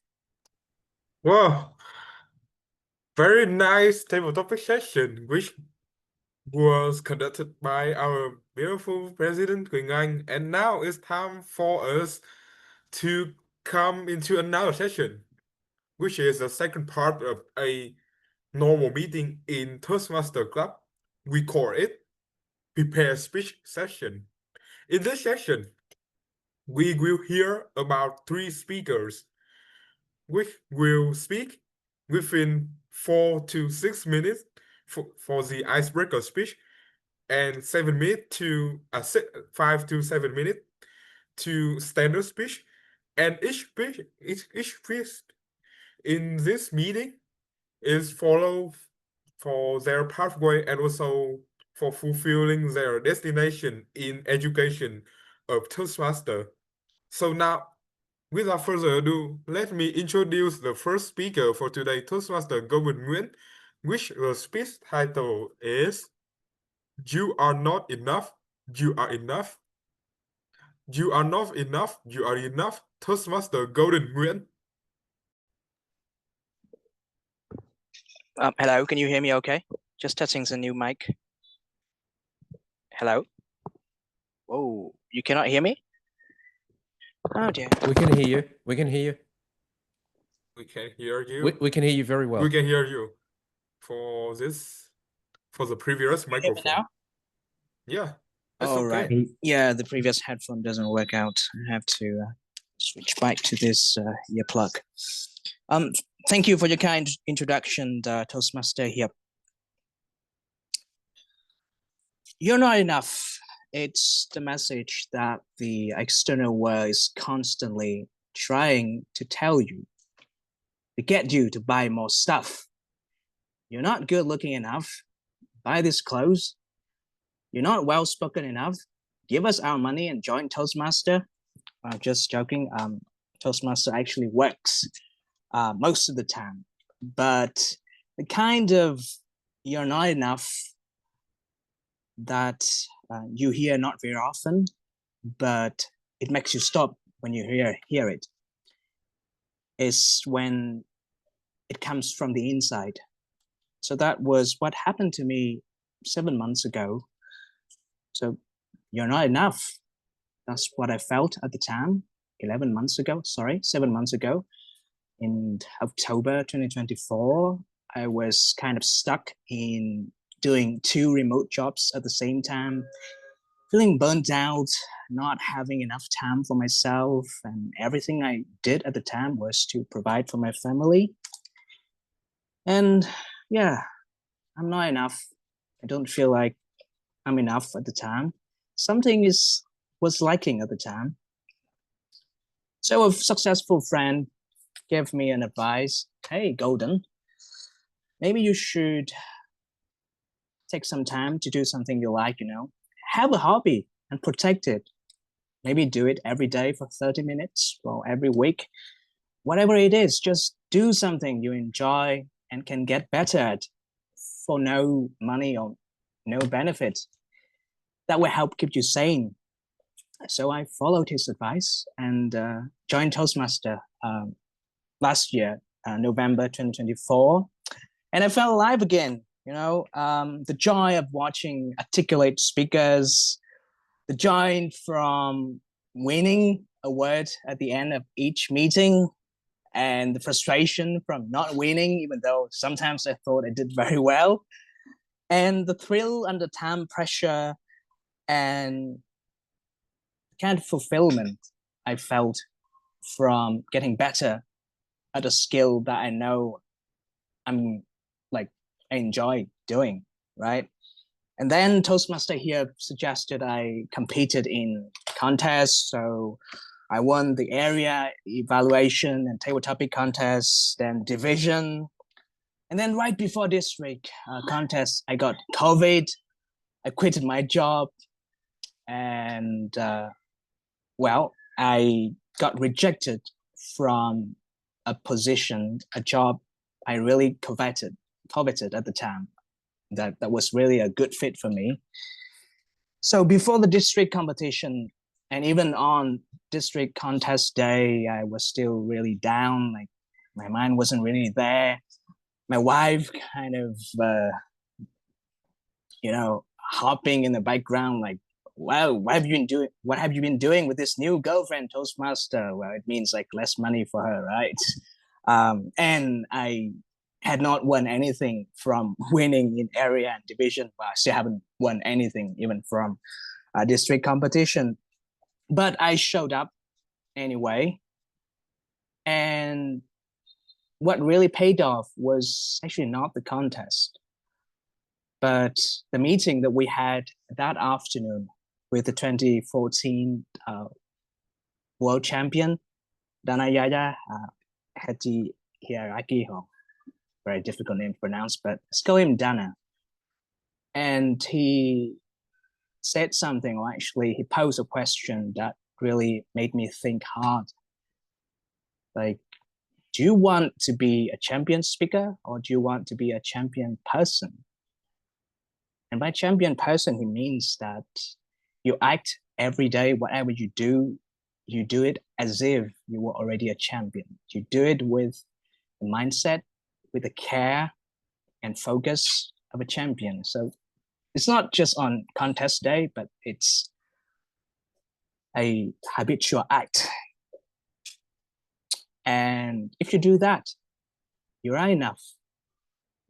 Wow, very nice table topic session, which was conducted by our beautiful President Quỳnh Anh. And now it's time for us to come into another session, which is the second part of a normal meeting in Toastmaster Club. We call it Prepare Speech Session. In this session, we will hear about 3 speakers, which will speak within 4 to 6 minutes for the icebreaker speech, and 7 minutes to 5 to 7 minutes to standard speech. And each speech in this meeting is followed for their pathway and also for fulfilling their destination in education of Toastmaster. So now, without further ado, let me introduce the first speaker for today, Toastmaster Golden Nguyen, which the speech title is "You are not enough, you are enough. You are not enough, you are enough." Toastmaster Golden Nguyen. Hello, can you hear me okay? Just testing the new mic. Hello? Whoa, you cannot hear me? Oh dear. We can hear you. We can hear you. We can hear you. We can hear you very well. We can hear you for the previous Can you hear me microphone. now? Yeah, that's All okay. right. Yeah, the previous headphone doesn't work out. I have to switch back to this ear plug. Thank you for your kind introduction, Toastmaster here. You're not enough. It's the message that the external world is constantly trying to tell you, to get you to buy more stuff. you're not good looking enough. Buy this clothes. You're not well spoken enough. Give us our money and join Toastmaster. Just joking. Toastmaster actually works most of the time, but the kind of you're not enough that you hear not very often, but it makes you stop when you hear it, is when it comes from the inside. So that was what happened to me 7 months ago. So you're not enough. That's what I felt at the time, 7 months ago. In October 2024, I was kind of stuck in doing 2 remote jobs at the same time, feeling burnt out, not having enough time for myself, and everything I did at the time was to provide for my family. And yeah, I'm not enough. I don't feel like I'm enough at the time. Something was lacking at the time. So a successful friend gave me an advice. Hey, Golden, maybe you should take some time to do something you like, have a hobby and protect it. Maybe do it every day for 30 minutes or every week. Whatever it is, just do something you enjoy and can get better at for no money or no benefit. That will help keep you sane. So I followed his advice and joined Toastmaster last year, November 2024. And I felt alive again, the joy of watching articulate speakers, the joy from winning a word at the end of each meeting, and the frustration from not winning, even though sometimes I thought I did very well, and the thrill under time pressure and kind of fulfillment I felt from getting better at a skill that I know I enjoy doing, right? And then Toastmaster here suggested I competed in contests. So I won the area evaluation and table topic contest, then division. And then right before district contest, I got COVID. I quitted my job. And I got rejected from a position, a job I really coveted at the time. That was really a good fit for me. So before the district competition, and even on district contest day, I was still really down. Like my mind wasn't really there. My wife kind of, hopping in the background, like, wow, what have you been doing with this new girlfriend, Toastmaster? Well, it means like less money for her, right? And I had not won anything from winning in area and division, but I still haven't won anything even from a district competition. But I showed up anyway. And what really paid off was actually not the contest, but the meeting that we had that afternoon with the 2014 world champion, Danayaya Heti Hierarchy. Very difficult name to pronounce, but let's call him Dana. And he said something, or actually he posed a question that really made me think hard. Like, do you want to be a champion speaker or do you want to be a champion person? And by champion person, he means that you act every day, whatever you do it as if you were already a champion. You do it with the mindset, with the care and focus of a champion. So it's not just on contest day, but it's a habitual act. And if you do that, you are enough.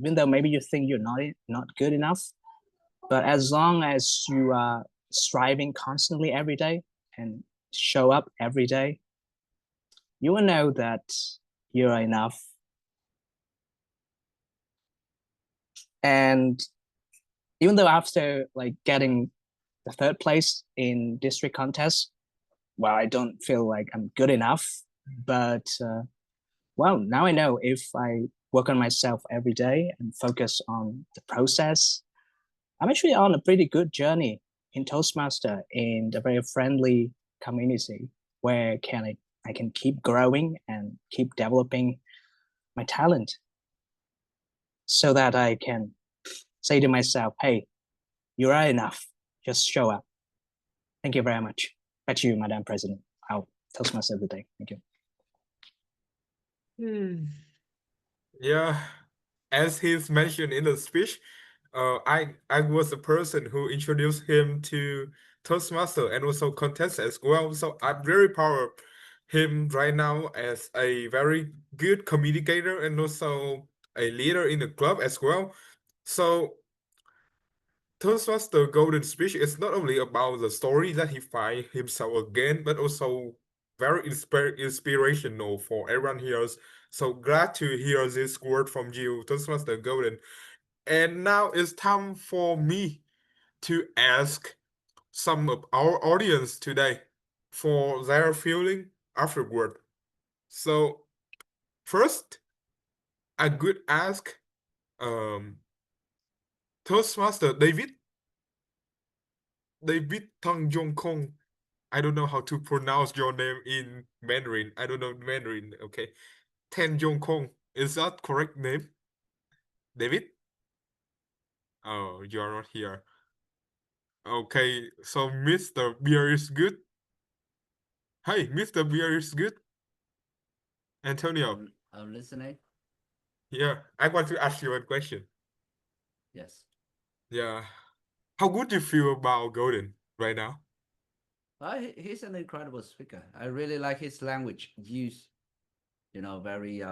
Even though maybe you think you're not good enough, but as long as you are striving constantly every day and show up every day, you will know that you are enough. And even though after like getting the 3rd place in district contest, well, I don't feel like I'm good enough, but now I know if I work on myself every day and focus on the process. I'm actually on a pretty good journey in Toastmaster in a very friendly community where I can keep growing and keep developing my talent so that I can say to myself, hey, you are enough. Just show up. Thank you very much. Back to you, Madam President. I'll Toastmaster the day. Thank you. Yeah, as he's mentioned in the speech, I was the person who introduced him to Toastmaster and also contest as well. So I'm very proud of him right now as a very good communicator and also a leader in the club as well. So Toastmaster Golden Speech is not only about the story that he find himself again, but also very inspirational for everyone here. So glad to hear this word from you, Toastmaster Golden. And now it's time for me to ask some of our audience today for their feeling afterward. So first, I could ask Toastmaster David Tang Jong Kong. I don't know how to pronounce your name in Mandarin. I don't know Mandarin. Okay. Tan Jong Kong. Is that correct name? David? Oh, you are not here. Okay, so Mr. Beer is good. Hey, Mr. Beer is good. Antonio. I'm listening. Yeah, I want to ask you a question. Yes. Yeah. How good you feel about Golden right now? He's an incredible speaker. I really like his language use. Very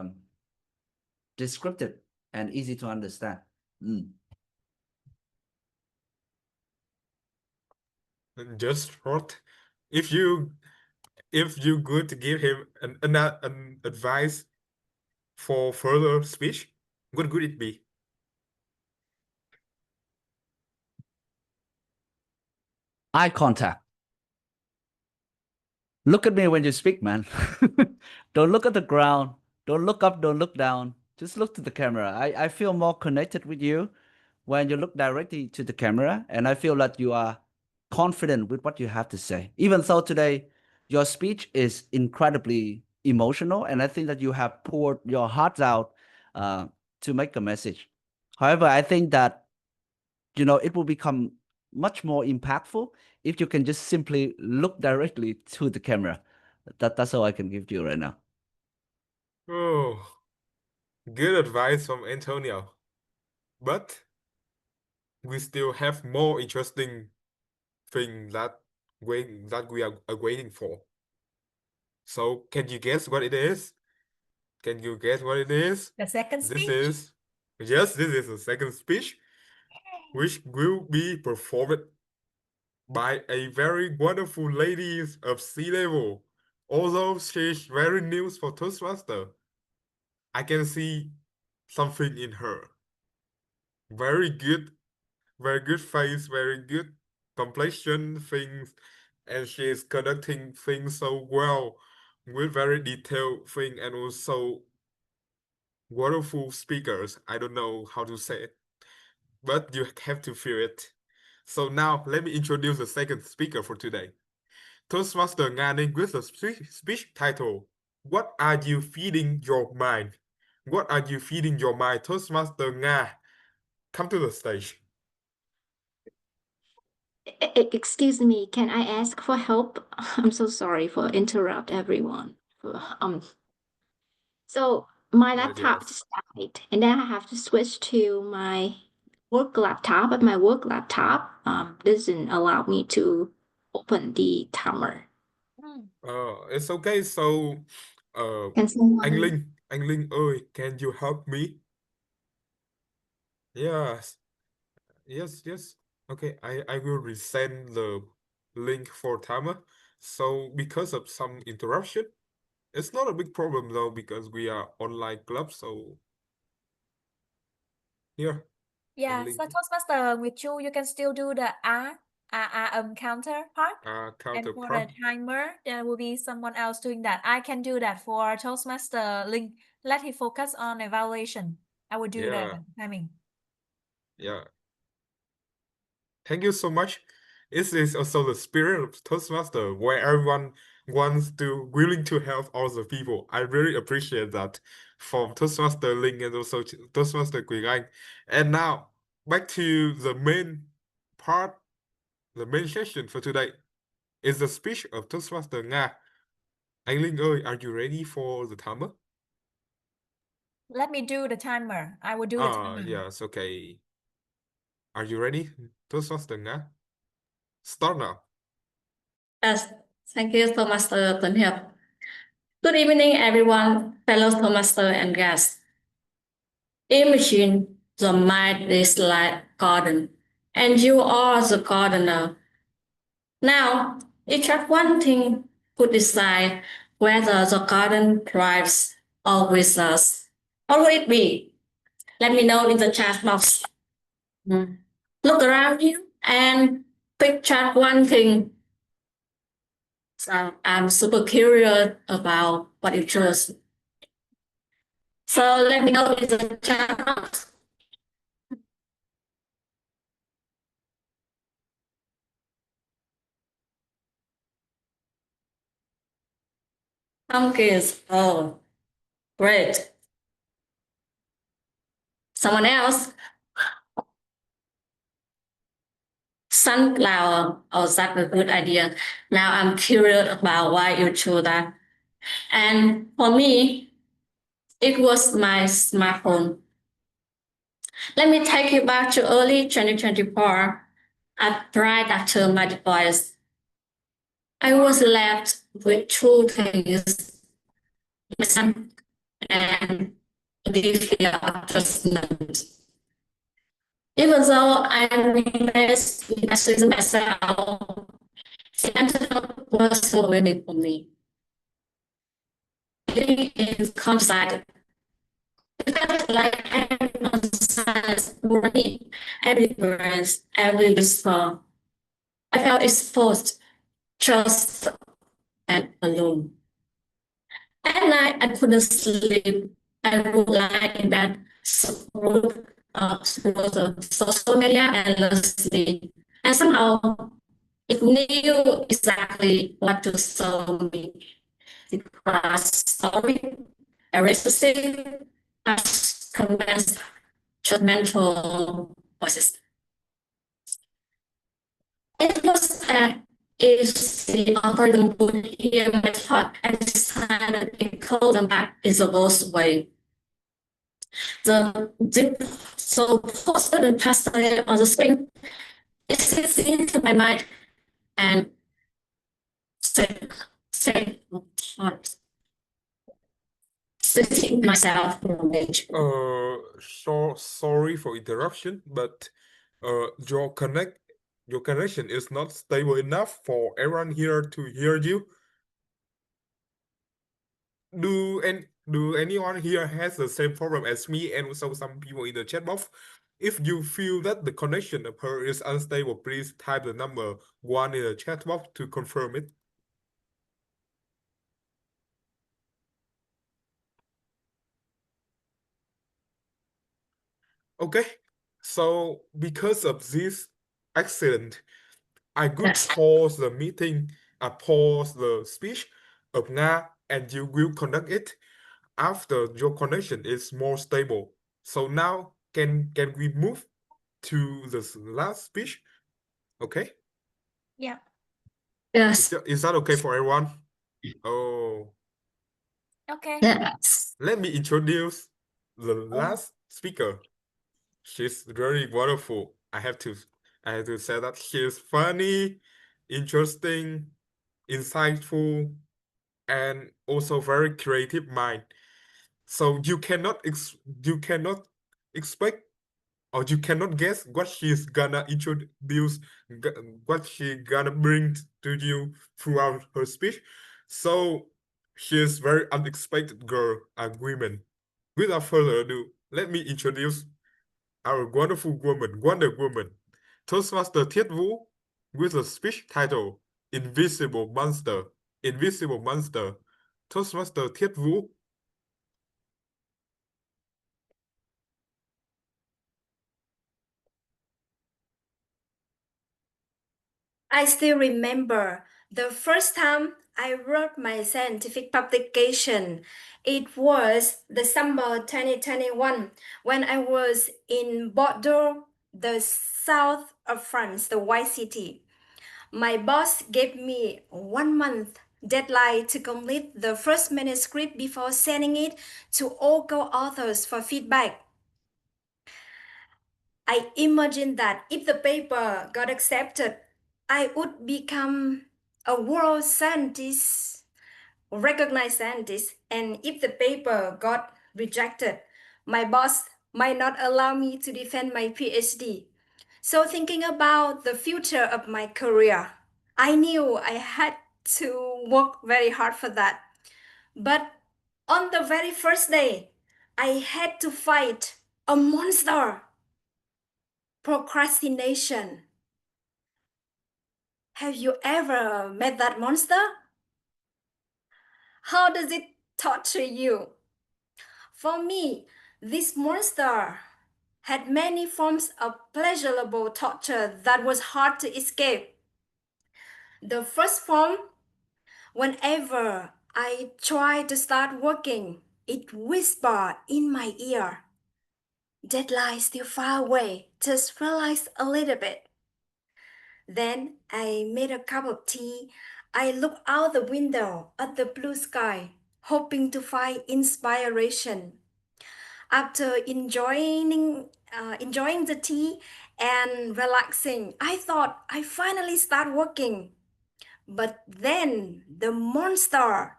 descriptive and easy to understand. Just short. If you could give him an advice for further speech, what could it be? Eye contact. Look at me when you speak, man. Don't look at the ground. Don't look up. Don't look down. Just look to the camera. I feel more connected with you when you look directly to the camera, and I feel that you are confident with what you have to say. Even so, today, your speech is incredibly emotional, and I think that you have poured your heart out to make a message. However, I think that it will become much more impactful if you can just simply look directly to the camera. That's all I can give you right now. Oh, good advice from Antonio. But we still have more interesting thing that we are waiting for. So can you guess what it is? Can you guess what it is? The second This speech. is yes, this is the second speech, which will be performed by a very wonderful lady of C-Level. Although she's very new for Toastmaster, I can see something in her. Very good face, very good complexion things, and she's conducting things so well with very detailed thing and also wonderful speakers. I don't know how to say it, but you have to feel it. So now let me introduce the second speaker for today. Toastmaster Nga Ninh with the speech title, What are you feeding your mind? What are you feeding your mind? Toastmaster Nga, come to the stage. Excuse me, can I ask for help? I'm so sorry for interrupt everyone. So my laptop Yes. just died, and then I have to switch to my work laptop, but my work laptop doesn't allow me to open the timer. It's okay. So, Can someone? anh Linh ơi, can you help me? Yes, yes. Okay, I will resend the link for timer. So because of some interruption, it's not a big problem though because we are online club. So here, Yeah, anh Linh. so Toastmaster with you can still do the counterpart. And for the Counterpart. timer, there will be someone else doing that. I can do that for Toastmaster Link. Let him focus on evaluation. I will do Yeah. the timing. Yeah. Thank you so much. This is also the spirit of Toastmaster, where everyone willing to help all the people. I really appreciate that from Toastmaster Link and also Toastmaster Quỳnh Anh. And now back to the main part, the main session for today is the speech of Toastmaster Nga. Anh Linh ơi, are you ready for the timer? Let me do the timer. I will do the timer. Yes, okay. Are you ready, Toastmaster Nga? Start now. Yes, thank you, Toastmaster Tuấn Hiệp. Good evening, everyone, fellow Toastmaster and guests. Imagine the mind is like garden, and you are the gardener. Now, each of one thing could decide whether the garden thrives or withers. What will it be? Let me know in the chat box. Look around you and picture one thing. So I'm super curious about what you chose. So let me know in the chat box. Pumpkins. Oh, great. Someone else? Sunflower. Oh, that's a good idea. Now I'm curious about why you chose that. And for me, it was my smartphone. Let me take you back to early 2024. Right after my divorce, I was left with two things: my son and the fear of judgment. Even though I invested in myself, the antidote was so waiting for me. Living in countryside, it felt like everyone's silence running, every breath, every whisper. I felt exposed, just and alone. At night, I couldn't sleep. I would lie in bed, scroll through the social media endlessly. And somehow, it knew exactly what to show me. The class story, a relationship, comments, judgmental voices. It was if the algorithm would hear my thought and decide to call them back in the worst way. So posted and pasted on the screen, it sits into my mind and say sitting myself from age. Sorry for interruption, but your connection is not stable enough for everyone here to hear you. Do anyone here has the same problem as me and also some people in the chat box? If you feel that the connection of her is unstable, please type the number 1 in the chat box to confirm it. Okay, so because of this accident, I could pause the meeting, pause the speech of Nga, and you will conduct it after your connection is more stable. So now, can we move to the last speech? Okay? Yeah. Yes. Is that okay for everyone? Oh. Okay. Yes. Let me introduce the last speaker. She's very wonderful. I have to say that she's funny, interesting, insightful, and also very creative mind. So you cannot expect or you cannot guess what she's gonna introduce, what she gonna bring to you throughout her speech. So she's very unexpected girl and women. Without further ado, let me introduce our wonderful woman, Wonder Woman, Toastmaster Thiết Vũ. with a speech title Invisible Monster. Invisible Monster. Toastmaster Thiết Vũ. I still remember the first time I wrote my scientific publication. It was the summer 2021 when I was in Bordeaux, the south of France, the White City. My boss gave me 1 month deadline to complete the first manuscript before sending it to all co-authors for feedback. I imagined that if the paper got accepted, I would become a world scientist, recognized scientist, and if the paper got rejected, my boss might not allow me to defend my PhD. So thinking about the future of my career, I knew I had to work very hard for that. But on the very first day, I had to fight a monster. Procrastination. Have you ever met that monster? How does it torture you? For me, this monster had many forms of pleasurable torture that was hard to escape. The first form, whenever I try to start working, it whispered in my ear. Deadline still far away, just relax a little bit. Then I made a cup of tea. I looked out the window at the blue sky, hoping to find inspiration. After enjoying the tea and relaxing, I thought I finally start working. But then the monster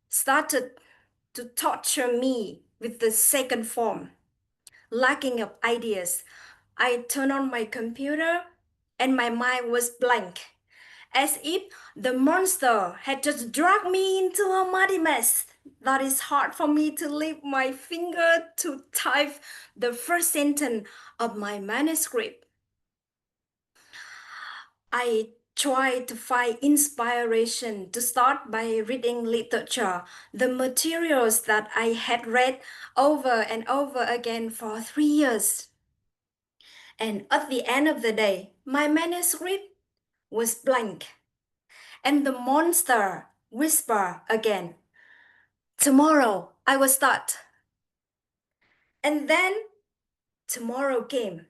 started to torture me with the second form. Lacking of ideas, I turned on my computer and my mind was blank, as if the monster had just dragged me into a muddy mess that is hard for me to lift my finger to type the first sentence of my manuscript. I tried to find inspiration to start by reading literature, the materials that I had read over and over again for 3 years. And at the end of the day, my manuscript was blank. And the monster whispered again, tomorrow I will start. And then tomorrow came.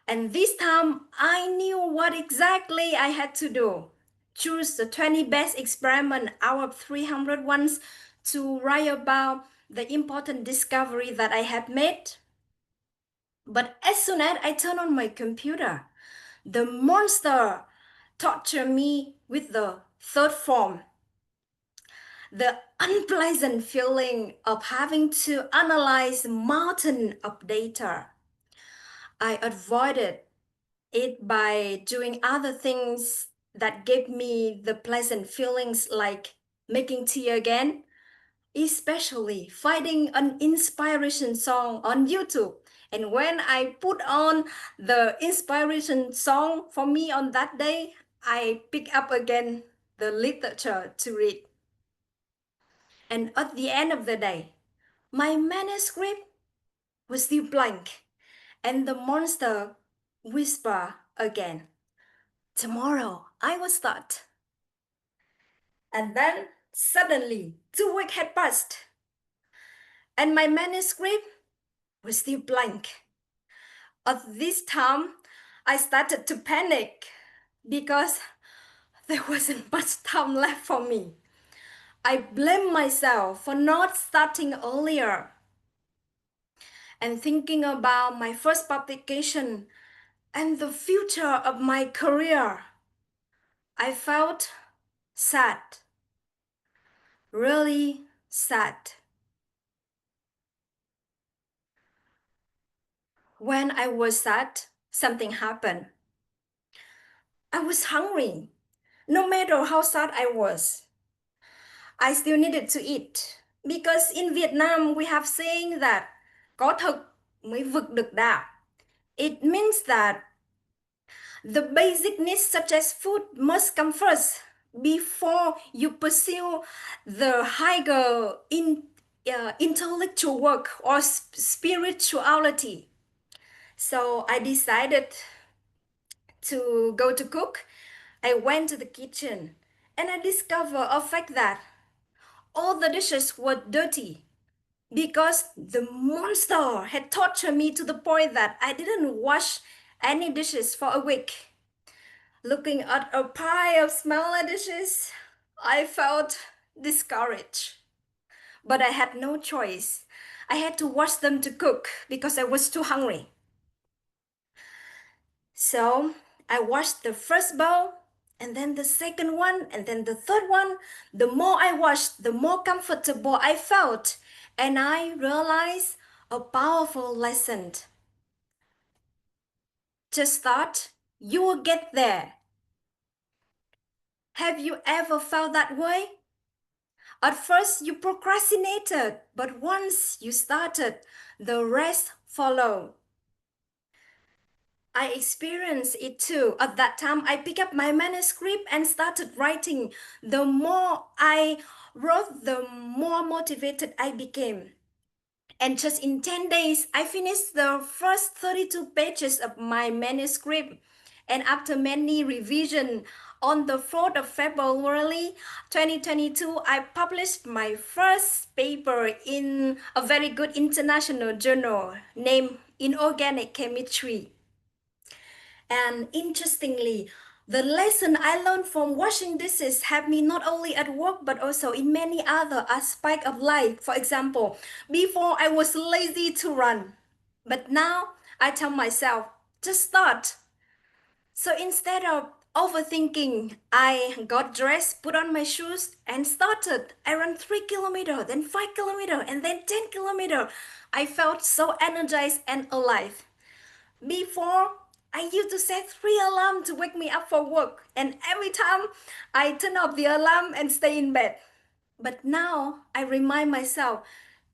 And this time I knew what exactly I had to do. Choose the 20 best experiment out of 300 ones to write about the important discovery that I had made. But as soon as I turned on my computer, the monster tortured me with the third form. The unpleasant feeling of having to analyze a mountain of data. I avoided it by doing other things that gave me the pleasant feelings, like making tea again, especially finding an inspiration song on YouTube. And when I put on the inspiration song for me on that day, I pick up again the literature to read. And at the end of the day, my manuscript was still blank, and the monster whispered again, tomorrow I will start. And then suddenly 2 weeks had passed, and my manuscript was still blank. At this time, I started to panic because there wasn't much time left for me. I blamed myself for not starting earlier. And thinking about my first publication and the future of my career, I felt sad, really sad. When I was sad, something happened. I was hungry. No matter how sad I was, I still needed to eat. Because in Vietnam, we have saying that có thực mới vực được đạo. It means that The basic needs such as food must come first before you pursue the higher intellectual work or spirituality. So I decided to go to cook. I went to the kitchen and I discovered a fact that all the dishes were dirty because the monster had tortured me to the point that I didn't wash any dishes for a week. Looking at a pile of smelly dishes, I felt discouraged. But I had no choice. I had to wash them to cook because I was too hungry. So I washed the first bowl, and then the second one, and then the third one. The more I washed, the more comfortable I felt. And I realized a powerful lesson. Just thought, you will get there. Have you ever felt that way? At first, you procrastinated, but once you started, the rest followed. I experienced it too. At that time, I picked up my manuscript and started writing. The more I wrote, the more motivated I became. And just in 10 days, I finished the first 32 pages of my manuscript. And after many revisions, on the 4th of February 2022, I published my first paper in a very good international journal named Inorganic Chemistry. And interestingly, the lesson I learned from washing dishes helped me not only at work but also in many other aspects of life. For example, before I was lazy to run, but now I tell myself, just start. So instead of overthinking, I got dressed, put on my shoes, and started. I ran 3 kilometers, then 5 kilometers, and then 10 kilometers. I felt so energized and alive. Before, I used to set 3 alarms to wake me up for work, and every time I turn off the alarm and stay in bed. But now I remind myself,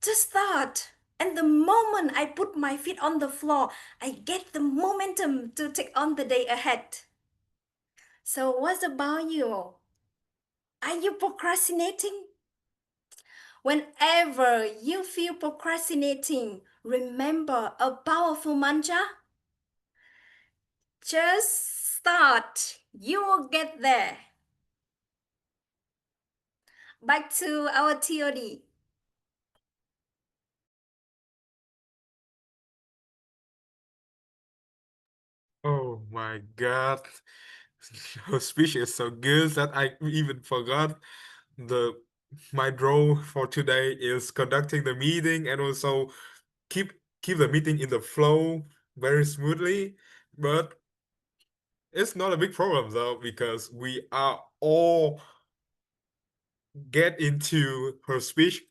just start. And the moment I put my feet on the floor, I get the momentum to take on the day ahead. So, what's about you? Are you procrastinating? Whenever you feel procrastinating, remember a powerful mantra. Just start. You will get there. Back to our TOD. Oh my God. Your speech is so good that I even forgot the my role for today is conducting the meeting and also keep the meeting in the flow very smoothly. But it's not a big problem though, because we are all get into her speech,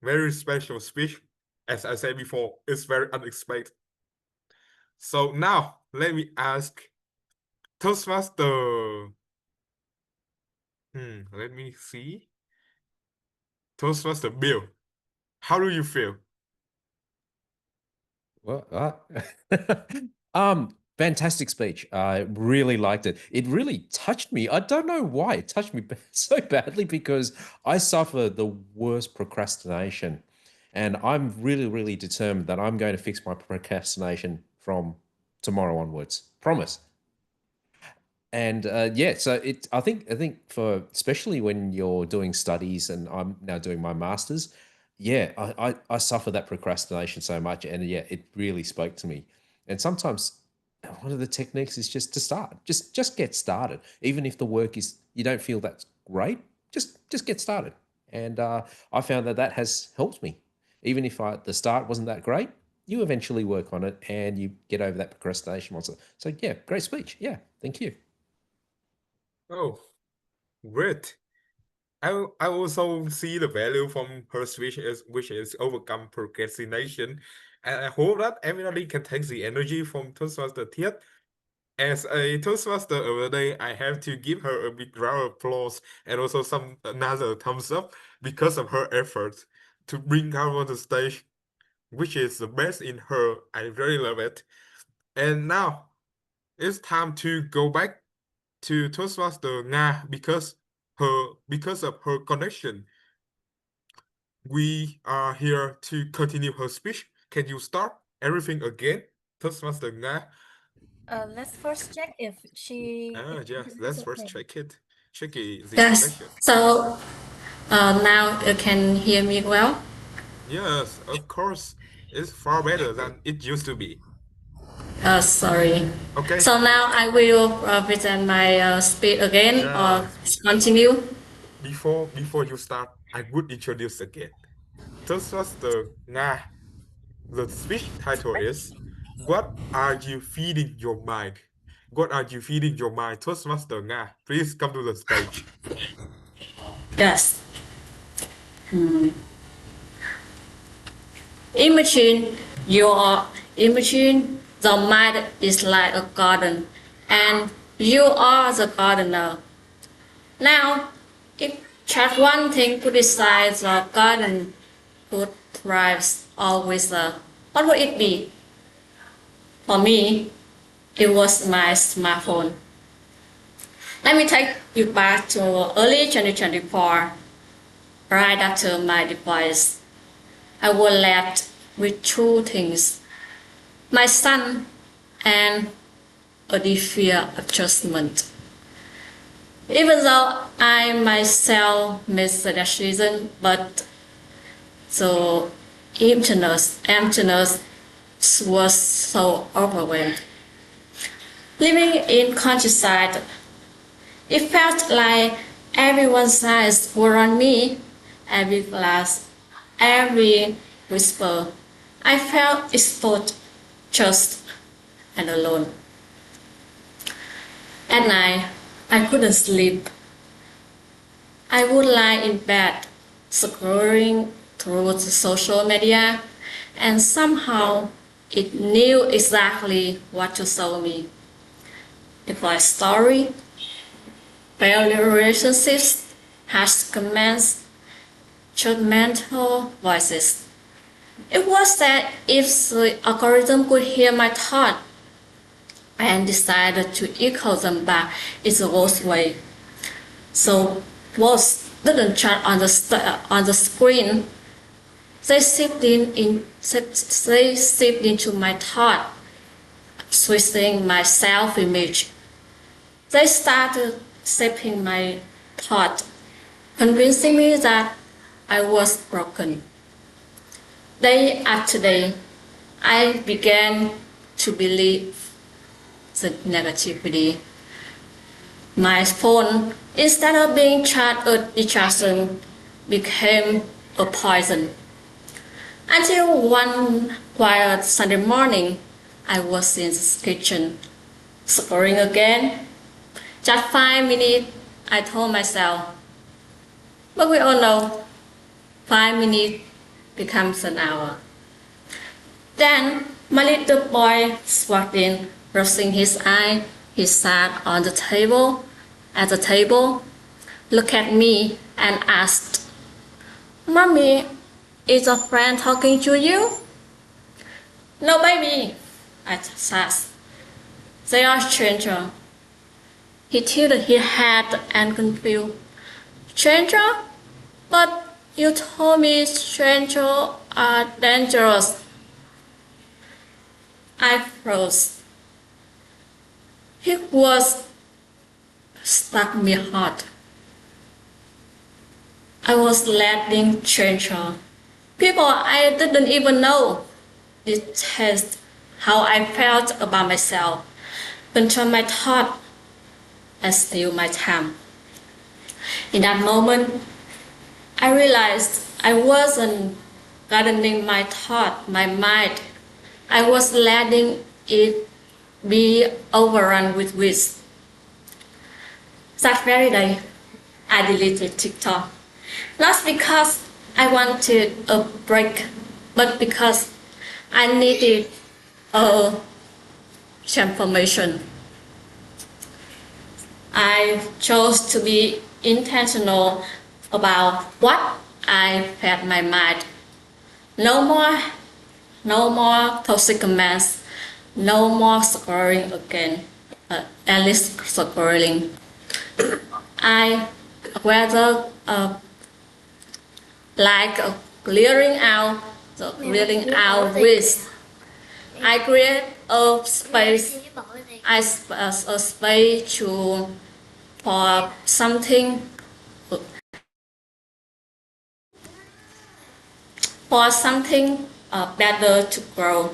very special speech. As I said before, it's very unexpected. So now let me ask Toastmaster. Let me see. Toastmaster Bill, how do you feel? Well, fantastic speech. I really liked it. It really touched me. I don't know why it touched me so badly because I suffer the worst procrastination, and I'm really, really determined that I'm going to fix my procrastination from tomorrow onwards. Promise. And yeah, so I think for especially when you're doing studies, and I'm now doing my masters, yeah, I suffer that procrastination so much, and yeah, it really spoke to me. And sometimes one of the techniques is just to start, just get started, even if the work is you don't feel that's great, just get started. And I found that that has helped me, even if the start wasn't that great. You eventually work on it, and you get over that procrastination monster. So yeah, great speech. Yeah, thank you. Oh, great. I also see the value from her speech is which is overcome procrastination. And I hope that everybody can take the energy from Toastmaster Thiet. As a Toastmaster of the day, I have to give her a big round of applause and also some another thumbs up because of her efforts to bring her on the stage, which is the best in her. I really love it. And now it's time to go back to Toastmaster Nga because of her connection. We are here to continue her speech. Can you start everything again, Toastmaster Nga? Let's first check if she. Yes, let's first check the Yes. connection. So now you can hear me well. Yes, of course. It's far better than it used to be. Sorry. Okay. So now I will present my speech again or continue. Before you start, I would introduce again. Toastmaster Nga. The speech title is "What are you feeding your mind?" What are you feeding your mind? Toastmaster Nga, please come to the stage. Yes. Imagine the mind is like a garden, and you are the gardener. Now, if just one thing to decide the garden could thrive or wither, what would it be? For me, it was my smartphone. Let me take you back to early 2024, right after my device. I was left with two things: my son and a difficult adjustment. Even though I myself made the decision, but the emptiness was so overwhelmed. Living in countryside, it felt like everyone's eyes were on me, every glass, every whisper. I felt exposed, just and alone. At night, I couldn't sleep. I would lie in bed, scrolling through the social media, and somehow it knew exactly what to show me. Device story, failed relationships, harsh comments, judgmental voices. It was that if the algorithm could hear my thought and decided to echo them back in the worst way. So words didn't chat on the screen. They seeped into my thought, twisting my self-image. They started shaping my thought, convincing me that I was broken. Day after day, I began to believe the negativity. My phone, instead of being a distraction, became a poison. Until one quiet Sunday morning, I was in the kitchen, scrolling again. Just 5 minutes, I told myself. But we all know 5 minutes becomes an hour. Then my little boy walked in, rubbing his eye. He sat on the table, looked at me and asked, "Mommy, is a friend talking to you?" "No, baby," I said. "They are strangers." He tilted his head and confused. "Stranger? But you told me strangers are dangerous." I froze. His words struck me hard. I was letting stranger, people I didn't even know, detest how I felt about myself, control my thought, and steal my time. In that moment, I realized I wasn't gardening my thought, my mind. I was letting it be overrun with weeds. That very day, I deleted TikTok. Not because I wanted a break, but because I needed a transformation. I chose to be intentional about what I fed my mind. No more toxic comments, no more scrolling again. Alice scrolling. I rather like clearing out waste. I create a space, a space for something better to grow.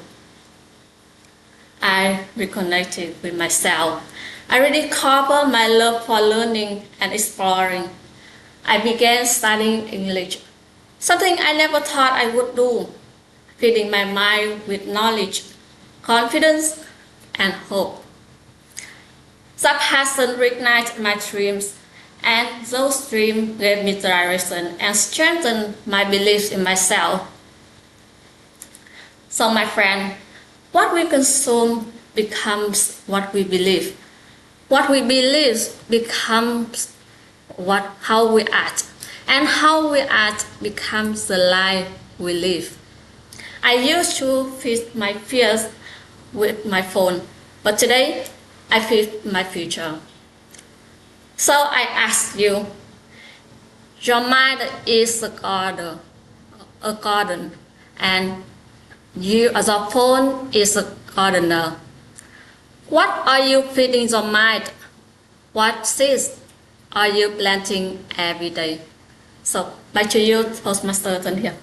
I reconnected with myself. I rediscovered my love for learning and exploring. I began studying English, something I never thought I would do, feeding my mind with knowledge, confidence, and hope. That passion reignited my dreams, and those dreams gave me direction and strengthened my belief in myself. So, my friend, what we consume becomes what we believe. What we believe becomes how we act, and how we act becomes the life we live. I used to feed my fears with my phone, but today I feed my future. So I ask you, your mind is a garden, and you as a phone is a gardener. What are you feeding your mind? What seeds are you planting every day? So back to you, Toastmaster Tân here.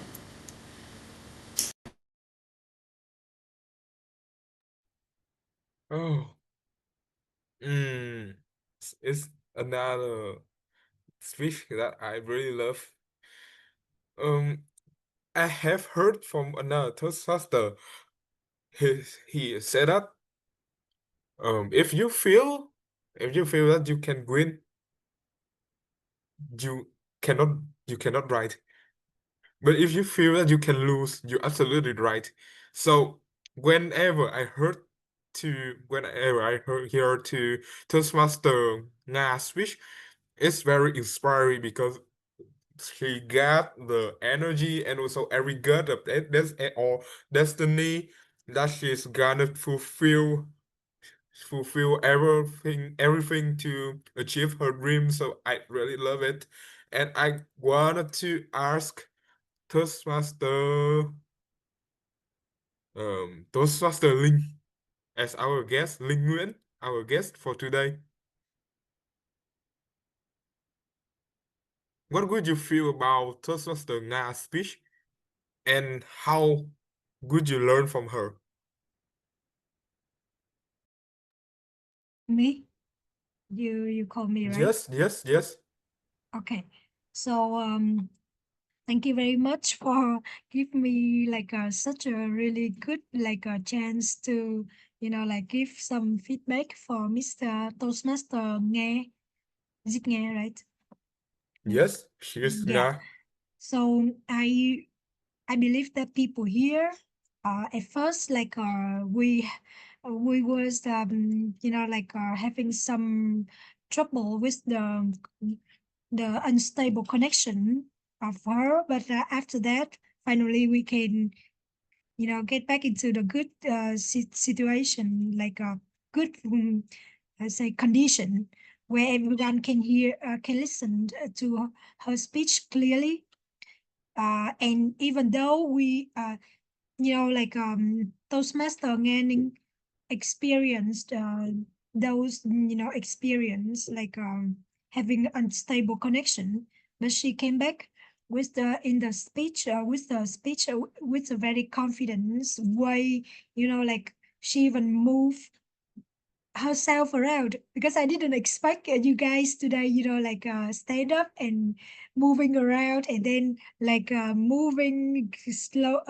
Oh, it's another speech that I really love. I have heard from another Toastmaster. He said that if you feel that you can win, you cannot write. But if you feel that you can lose, you're absolutely right. So whenever I hear to Toastmaster Nga speech, it's very inspiring because he got the energy and also every gut of or destiny that she's gonna fulfill everything to achieve her dream. So I really love it. And I wanted to ask Toastmaster Linh as our guest, Linh Nguyen, our guest for today. What would you feel about Toastmaster Nga's speech, and how would you learn from her? Me? You call me, right? Yes. Okay. So thank you very much for giving me like such a really good like a chance to like give some feedback for Mr. Toastmaster Nghe. Is it Nghe, right? Yes, she is Yeah. Nga. So I believe that people here at first like we was like having some trouble with the unstable connection of her, but after that finally we can get back into the good situation, like a good I say condition where everyone can hear can listen to her speech clearly, and even though we like Toastmaster Ngan experienced those experience like having unstable connection, but she came back with the speech with a very confidence way, like she even moved herself around, because I didn't expect you guys today, like stand up and moving around, and then like moving slow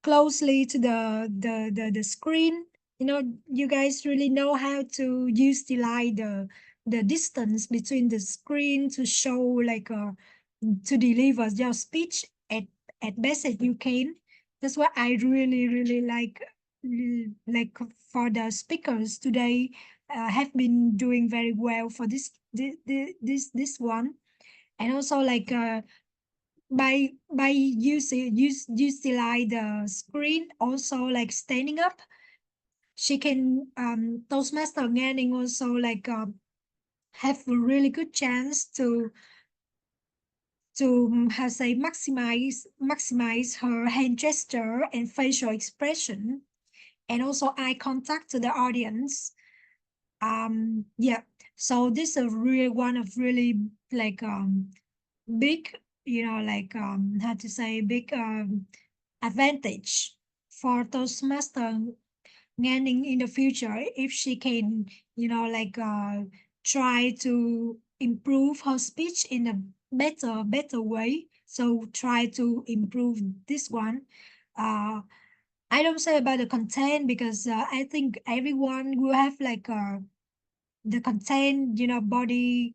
closely to the screen. You guys really know how to utilize the distance between the screen to show like to deliver your speech at best as you can. That's what I really like for the speakers today, have been doing very well for this one. And also like by utilize the screen, also like standing up, she can Toastmaster Nganning also like have a really good chance to how say maximize her hand gesture and facial expression, and also eye contact to the audience. Yeah, so this is really one of really like big, you know, like how to say, big advantage for Toastmaster Nganning in the future if she can, you know, like try to improve her speech in a better way. So try to improve this one. I don't say about the content because I think everyone will have like the content, you know, body,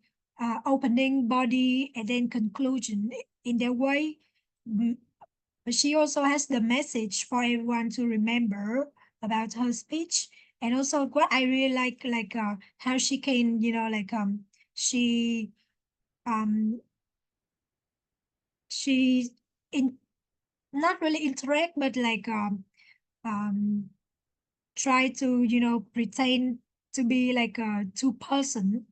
opening, body, and then conclusion in their way. But she also has the message for everyone to remember about her speech. And also what I really like how she can, you know, like she um she in not really interact, but like um try to, you know, pretend to be like a two person,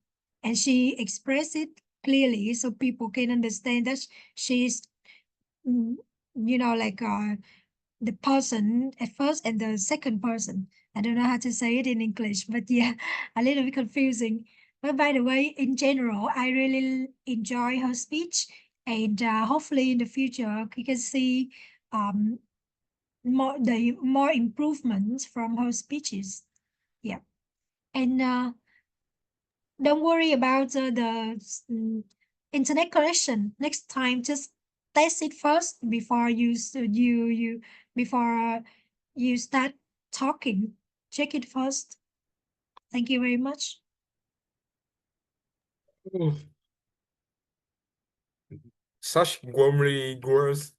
and she express it clearly so people can understand that she's mm, you know, like the person at first and the second person. I don't know how to say it in English, but yeah, a little bit confusing. But by the way, in general, I really enjoy her speech, and hopefully in the future we can see um, more improvements from her speeches. Yeah, and don't worry about internet connection. Next time, just test it first before you before you start talking. Check it first. Thank you very much. Oh, such warmly words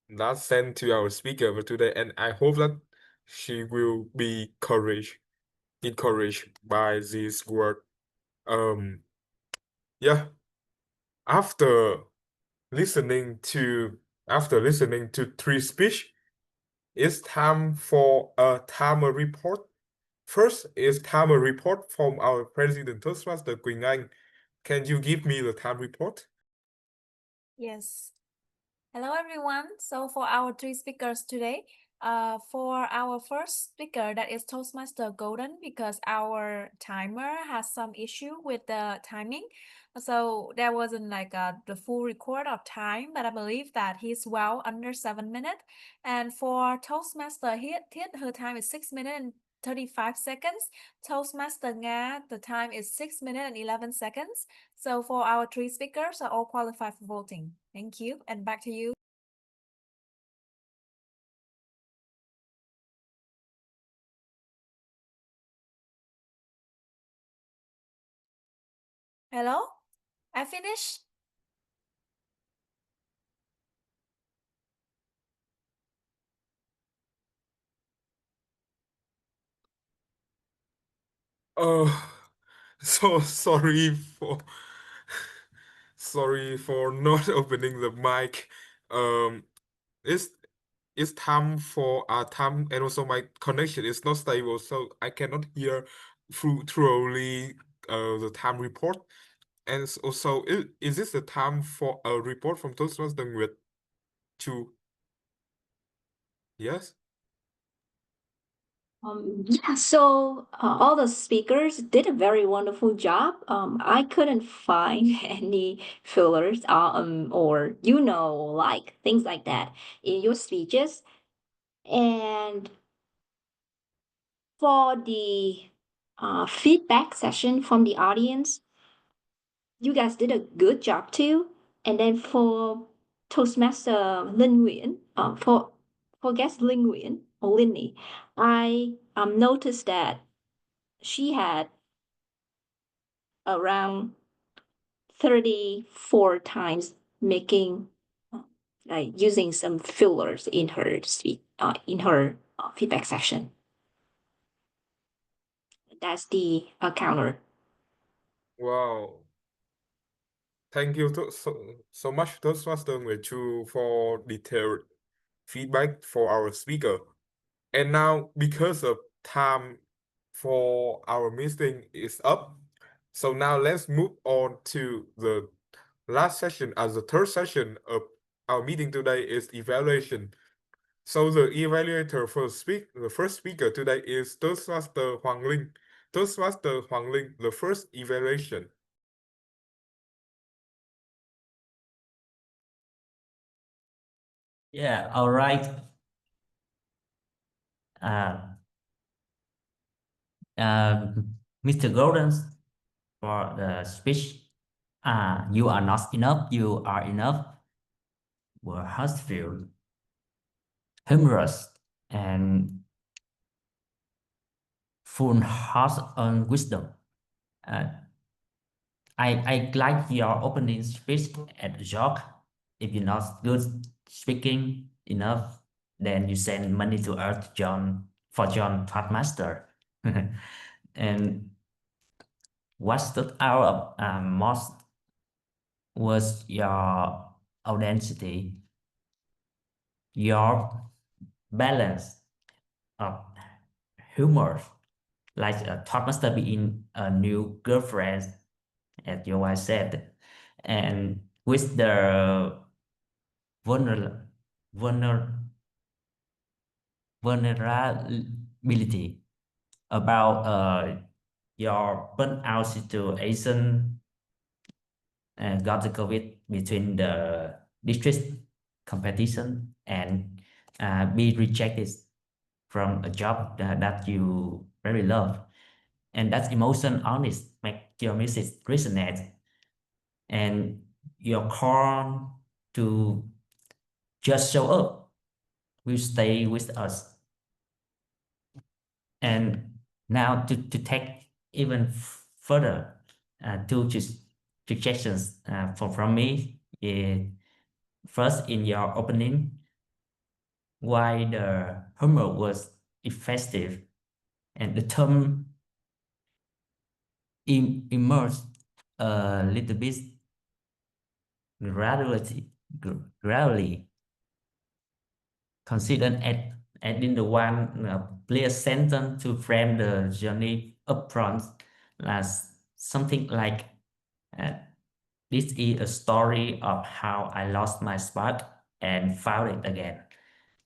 that sent to our speaker for today, and I hope that she will be encouraged by this word. Yeah. After listening to three speech, it's time for a timer report. First is timer report from our President Toastmaster Quỳnh Anh. Can you give me the time report? Yes. Hello, everyone. So for our three speakers today, for our first speaker, that is Toastmaster Golden, because our timer has some issue with the timing. So there wasn't like the full record of time, but I believe that he's well under 7 minutes. And for Toastmaster her time is 6 minutes and 35 seconds. Toastmaster Nga, the time is 6 minutes and 11 seconds. So for our three speakers are all qualified for voting. Thank you, and back to you. Hello? I finished? So sorry for not opening the mic. It's time for time, and also my connection is not stable, so I cannot hear thoroughly the time report. And also, is this the time for a report from Toastmasters with two? Yes. Yeah, so all the speakers did a very wonderful job. I couldn't find any fillers, or like things like that in your speeches. And for the feedback session from the audience, you guys did a good job too. And then for Toastmaster Linh Nguyễn, for guest Linh Nguyễn or Linny, I noticed that she had around 34 times making using some fillers in her feedback session. That's the counter. Wow. Thank you so much, Toastmaster with two, for detailed feedback for our speaker. And now, because of time for our meeting is up. So now let's move on to the last session. As the third session of our meeting today is evaluation. So the evaluator for the first speaker today is Toastmaster Hoàng Linh. Toastmaster Hoàng Linh, the first evaluation. Yeah, all right. Mr. Goldens, for the speech. You are not enough, you are enough. Were heartfelt, humorous, and full heart and wisdom. I like your opening speech at the job. If you're not good speaking enough, then you send money to Earth for John Toastmaster. And what stood out most was your authenticity, your balance of humor, like Toastmaster being a new girlfriend, as your wife said, and with the vulnerability about your burnout situation and got the COVID between the district competition and be rejected from a job that you very love. And that emotion honest make your message resonate, and your call to just show up will stay with us. And now to take even further, two suggestions from me. First, in your opening, why the humor was effective, and the term immersed a little bit gradually. Consider adding the one clear sentence to frame the journey upfront, as something like, this is a story of how I lost my spot and found it again.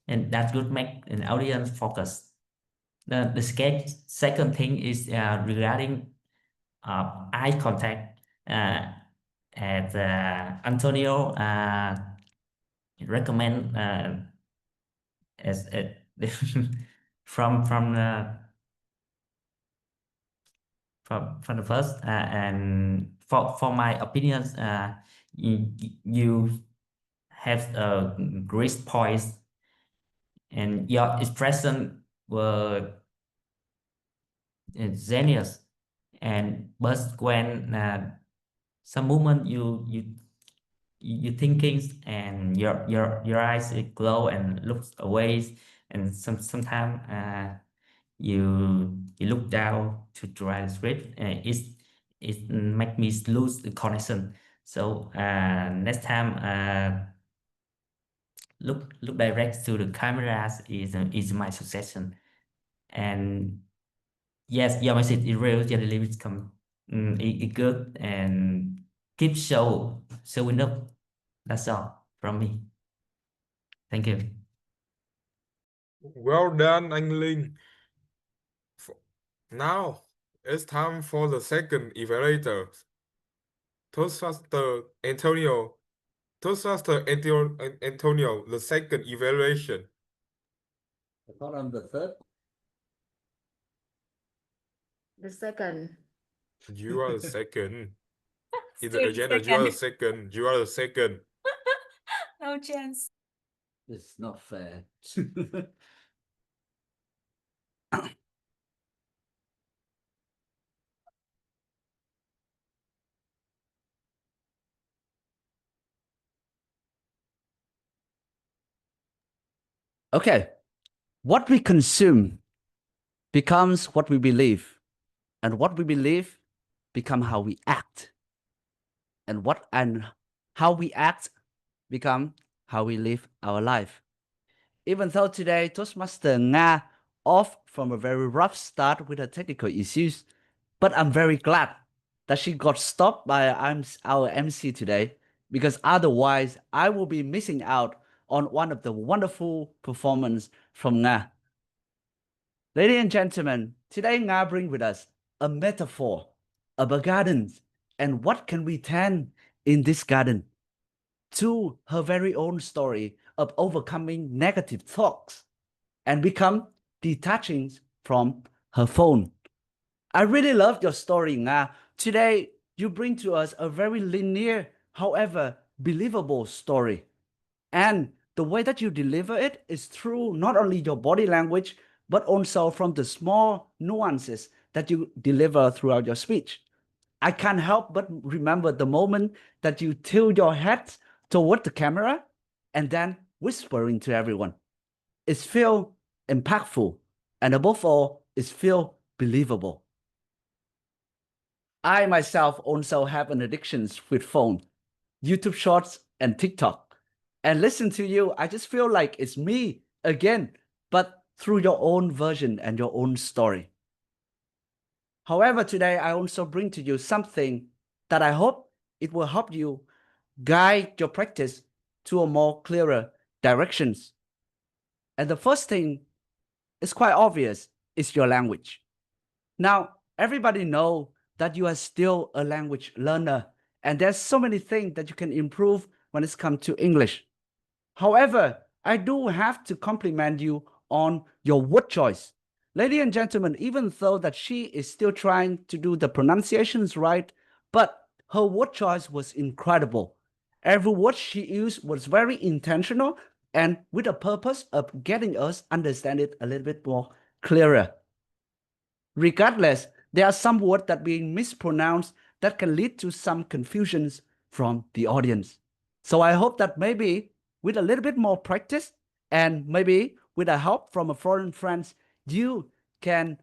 And that would make an audience focus. The second thing is regarding eye contact. As Antonio recommend as from the first, and for my opinions, you have a great points, and your expression were genius. And but when some moment you thinking, and your eyes glow and looks away, and sometimes you look down to try the script, it make me lose the connection. So next time look direct to the cameras is my suggestion. And yes, your message is real, your delivery come it good, and keep showing up. That's all from me. Thank you. Well done, anh Linh. Now it's time for the second evaluator, Toastmaster Antonio. Toastmaster Antonio, the second evaluation. I thought I'm the third. The second. You are the second. In the Still agenda, you are the second. You are the second. No chance. It's not fair. Okay. What we consume becomes what we believe, and what we believe become how we act, and how we act become how we live our life. Even though today Toastmaster Nga off from a very rough start with her technical issues, but I'm very glad that she got stopped by our MC today, because otherwise I will be missing out on one of the wonderful performances from Nga. Ladies and gentlemen, today Nga brings with us a metaphor of a garden, and what can we tend in this garden, to her very own story of overcoming negative thoughts and become detaching from her phone. I really loved your story, Nga. Today, you bring to us a very linear, however, believable story. And the way that you deliver it is through not only your body language, but also from the small nuances that you deliver throughout your speech. I can't help but remember the moment that you tilt your head toward the camera and then whispering to everyone. It's feel impactful, and above all, it's feel believable. I myself also have an addiction with phone, YouTube Shorts, and TikTok. And listen to you, I just feel like it's me again, but through your own version and your own story. However, today I also bring to you something that I hope it will help you guide your practice to a more clearer directions. And the first thing is quite obvious, is your language. Now, everybody know that you are still a language learner, and there's so many things that you can improve when it's come to English. However, I do have to compliment you on your word choice. Ladies and gentlemen, even though that she is still trying to do the pronunciations right, but her word choice was incredible. Every word she used was very intentional and with a purpose of getting us understand it a little bit more clearer. Regardless, there are some words that being mispronounced that can lead to some confusions from the audience. So I hope that maybe with a little bit more practice and maybe with the help from a foreign friends, you can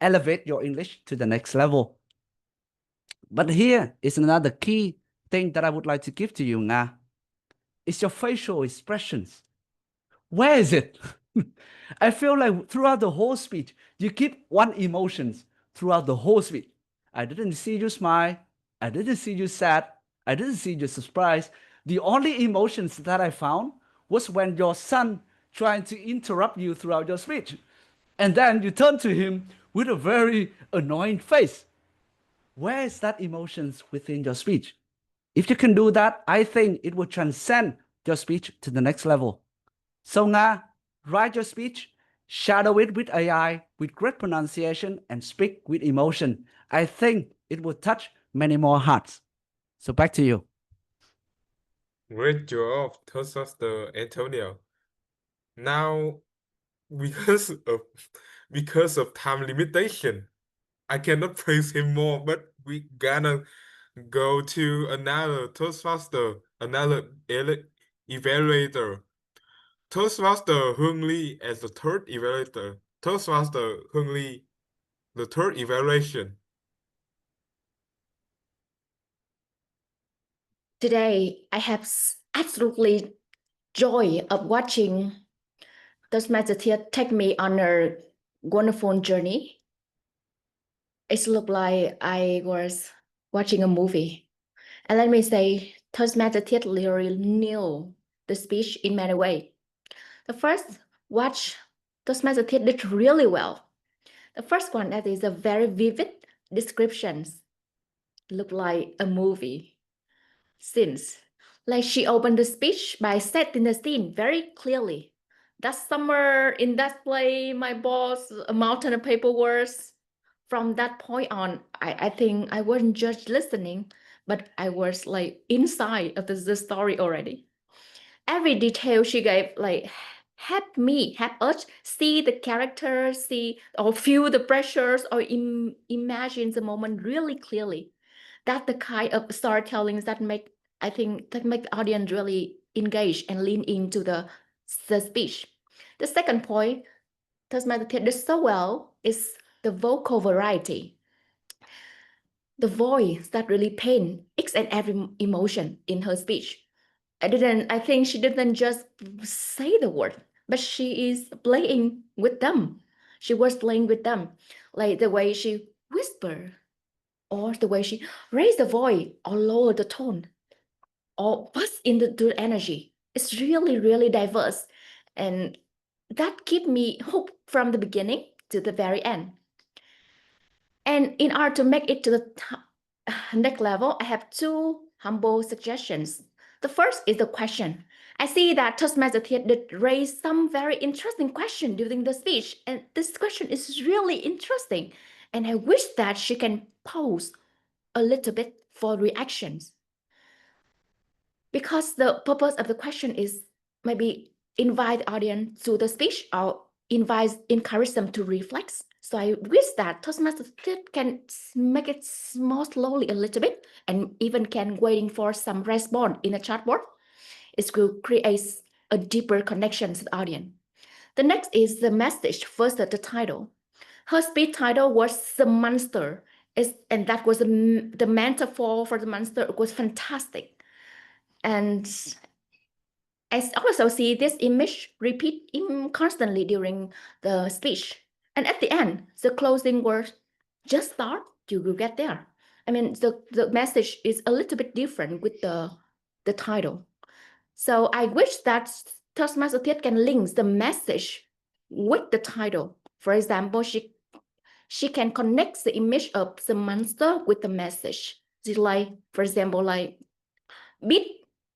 elevate your English to the next level. But here is another key thing that I would like to give to you, Nga. It's your facial expressions. Where is it? I feel like throughout the whole speech, you keep one emotions throughout the whole speech. I didn't see you smile. I didn't see you sad. I didn't see you surprised. The only emotions that I found was when your son trying to interrupt you throughout your speech. And then you turn to him with a very annoying face. Where is that emotions within your speech? If you can do that, I think it will transcend your speech to the next level. So Nga, write your speech, shadow it with AI, with great pronunciation, and speak with emotion. I think it will touch many more hearts. So back to you. Great job, Toastmaster Antonio. Now, because of time limitation, I cannot praise him more, but we gonna go to another Toastmaster, another evaluator. Toastmaster Hung Lee as the third evaluator. Toastmaster Hung Lee, the third evaluation. Today, I have absolutely joy of watching Toastmaster take me on a wonderful journey. It looked like I was watching a movie. And let me say, Toastmaster really knew the speech in many ways. The first watch Toastmaster did really well. The first one, that is a very vivid descriptions. Look like a movie. Since, like she opened the speech by setting the scene very clearly. That summer in that play, my boss, a mountain of paperwork. From that point on, I think I wasn't just listening, but I was like inside of the story already. Every detail she gave like help us see the characters, see or feel the pressures or imagine the moment really clearly. That's the kind of storytelling that make the audience really engage and lean into the speech. The second point, Toastmaster did so well is the vocal variety. The voice that really paint each and every emotion in her speech. I think she didn't just say the word, but she is playing with them. She was playing with them, like the way she whisper, or the way she raise the voice or lower the tone, or bust into the energy. It's really, really diverse, and that kept me hooked from the beginning to the very end. And in order to make it to the next level, I have two humble suggestions. The first is the question. I see that Toastmasters did raise some very interesting question during the speech, and this question is really interesting. And I wish that she can pause a little bit for reactions. Because the purpose of the question is maybe invite the audience to the speech or encourage them to reflect. So I wish that Toastmasters can make it more slowly a little bit, and even can waiting for some response in the chat board. It will create a deeper connection to the audience. The next is the message versus the title. Her speech title was The Monster, and that was the metaphor for the monster. It was fantastic. And I also see this image repeat constantly during the speech. And at the end, the closing words, just start, you will get there. I mean, the message is a little bit different with the title. So I wish that Toastmasters can link the message with the title. For example, she can connect the image of the monster with the message. It's like, for example, like, beat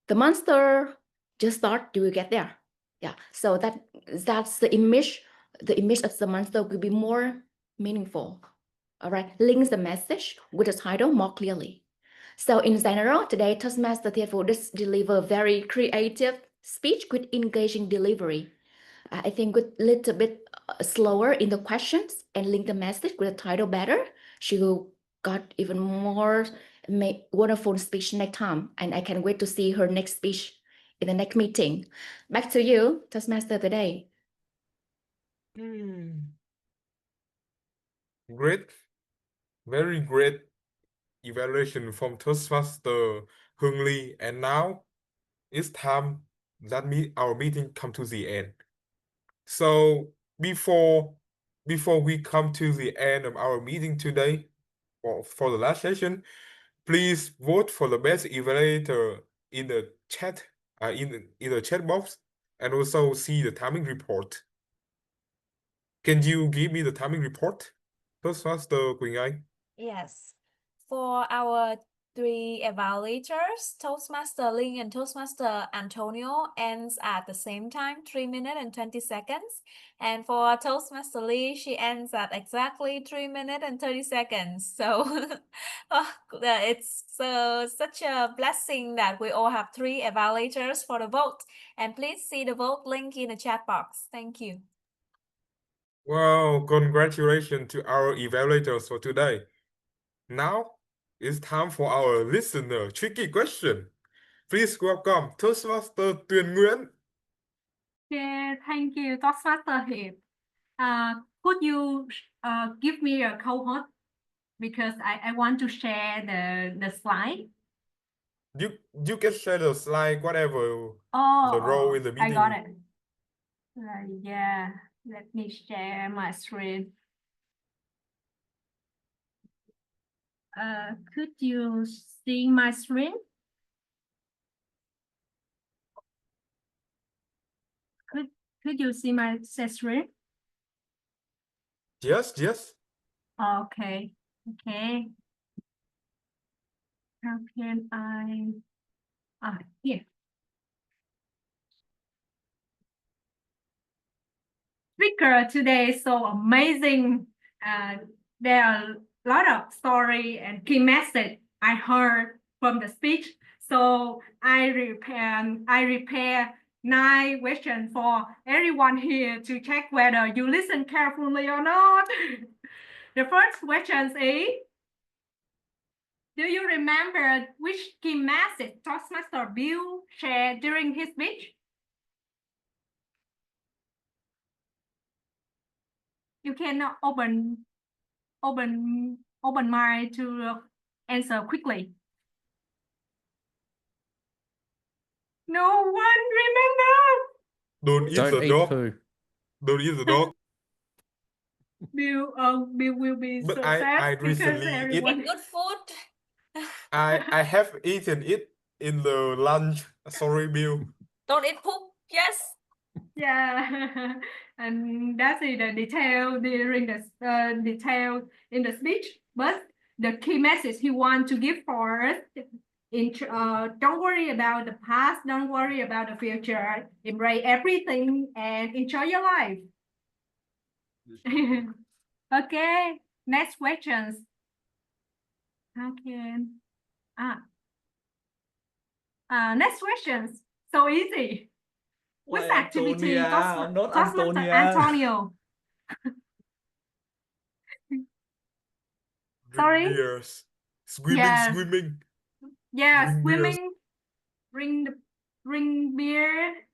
the monster, just start, you will get there. Yeah, so that's the image of the monster will be more meaningful. All right, links the message with the title more clearly. So in general, today Toastmasters will just deliver very creative speech with engaging delivery. I think with a little bit slower in the questions and link the message with the title better, she will got even more wonderful speech next time. And I can't wait to see her next speech in the next meeting. Back to you, Toastmaster today. Great, very great evaluation from Toastmaster Hung Lee. And now it's time that our meeting come to the end. So before we come to the end of our meeting today, for the last session, please vote for the best evaluator in the chat, in the chat box, and also see the timing report. Can you give me the timing report? Toastmaster Quỳnh Anh. Yes. For our 3 evaluators, Toastmaster Ling and Toastmaster Antonio ends at the same time, 3 minutes and 20 seconds. And for Toastmaster Lee, she ends at exactly 3 minutes and 30 seconds. So it's such a blessing that we all have 3 evaluators for the vote. And please see the vote link in the chat box. Thank you. Well, congratulations to our evaluators for today. Now it's time for our listener tricky question. Please welcome Toastmaster Tuyền Nguyễn. Yeah, thank you, Toastmaster Hiệp. Could you give me a co-host, because I want to share the slide. You can share the slide, whatever the role in the meeting. I got it. Yeah, let me share my screen. Could you see my screen? Could you see my screen? Yes. Okay. How can I? Here. Speaker today is so amazing. There are a lot of story and key message I heard from the speech. So I prepare 9 questions for everyone here to check whether you listen carefully or not. The first question is, do you remember which key message Toastmaster Bill shared during his speech? You can open mind to answer quickly. No one remember. Don't eat Don't the eat dog. poo. Don't eat the dog. Bill will be But so I sad because recently eat. everyone. Eat good food. I have eaten it in the lunch. Sorry, Bill. Don't eat poop. Yes. Yeah, and that's the detail during the detail in the speech. But the key message he wants to give for us don't worry about the past, don't worry about the future. Embrace everything and enjoy your life. Okay, next questions. Okay. Next questions. So easy. Which Like activity Antonia, not Toastmaster Antonia. Antonio? Drink Sorry? beers. Swimming, Yeah. swimming. Yeah, Drink beers. swimming, bring beer,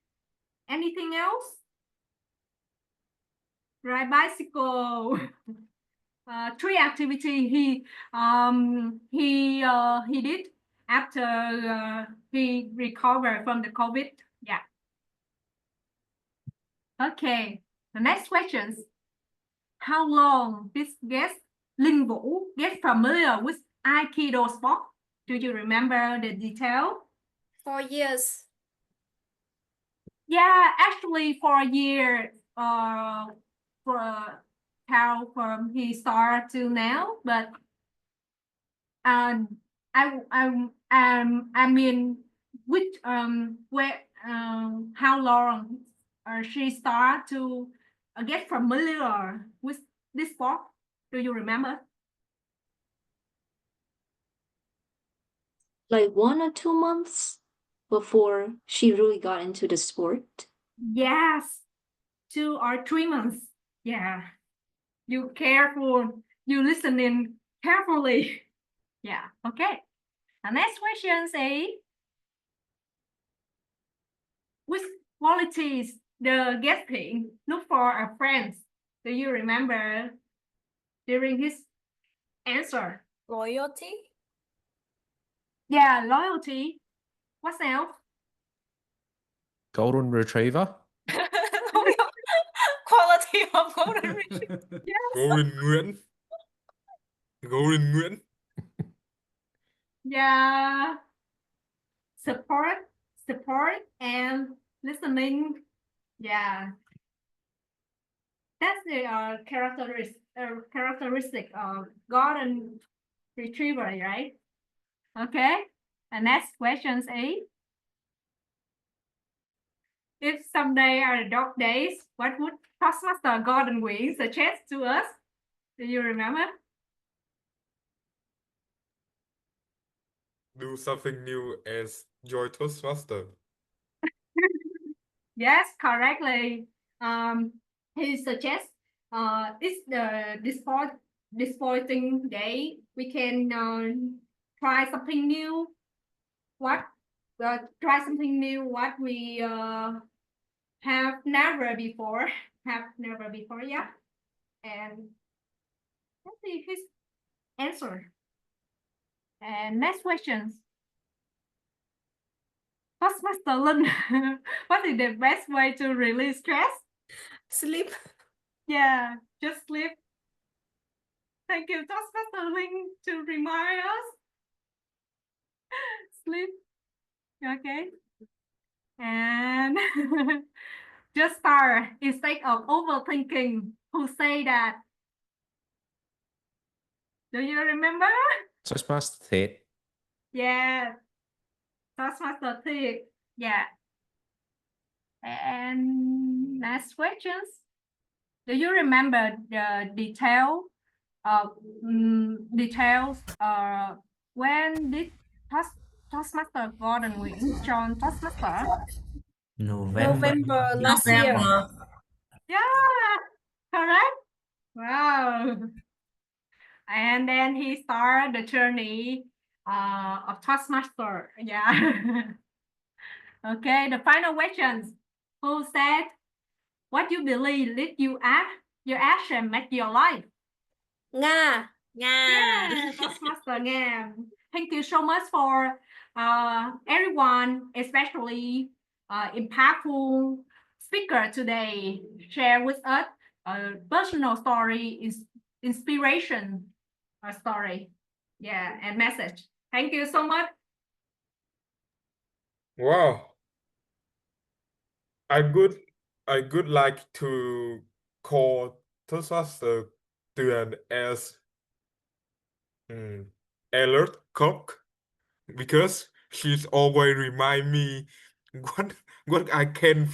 anything else? Ride bicycle. Three activity he did after he recovered from the COVID. Yeah. Okay. The next questions. How long this guest Linh Vũ get familiar with Aikido sport? Do you remember the detail? 4 years. Yeah, actually for a year, for how from he started to now, but I mean which where how long she start to get familiar with this sport? Do you remember? Like 1 or 2 months before she really got into the sport. Yes, 2 or 3 months. Yeah, you careful, you listening carefully. Yeah, okay. The next question is, which qualities the guesting look for a friend? Do you remember during his answer? Loyalty. Yeah, loyalty. What else? Golden retriever. Quality of golden retriever. Golden Nguyễn. Golden Nguyễn. Yeah. Support and listening. Yeah. That's the characteristic of golden retriever, right? Okay. And next question is, if someday are dog days, what would Toastmaster Golden Wing suggest to us? Do you remember? Do something new as Joy Toastmaster. Yes, correctly. He suggests it's the disappointing day. We can try something new. Try something new what we have never before. Yeah. And let's see his answer. And next questions. Toastmaster Lin, what is the best way to release stress? Sleep. Yeah, just sleep. Thank you, Toastmaster Lin, to remind us. Sleep. Okay. And just start instead of overthinking. Who say that? Do you remember? Toastmaster Ted. Yeah. Toastmaster Thick. Yeah. And next questions. Do you remember the details when did Toastmaster Golden Wing join Toastmaster? November last year. Yeah, correct. Wow. And then he started the journey of Toastmaster. Yeah. Okay, the final questions. Who said, what you believe lead you act, your action make your life? Nga. Yeah, Toastmaster Nga. Thank you so much for everyone, especially impactful speaker today share with us a personal story, inspiration story, yeah, and message. Thank you so much. Wow. I would like to call Toastmaster to an as alert cook because she's always remind me what what I can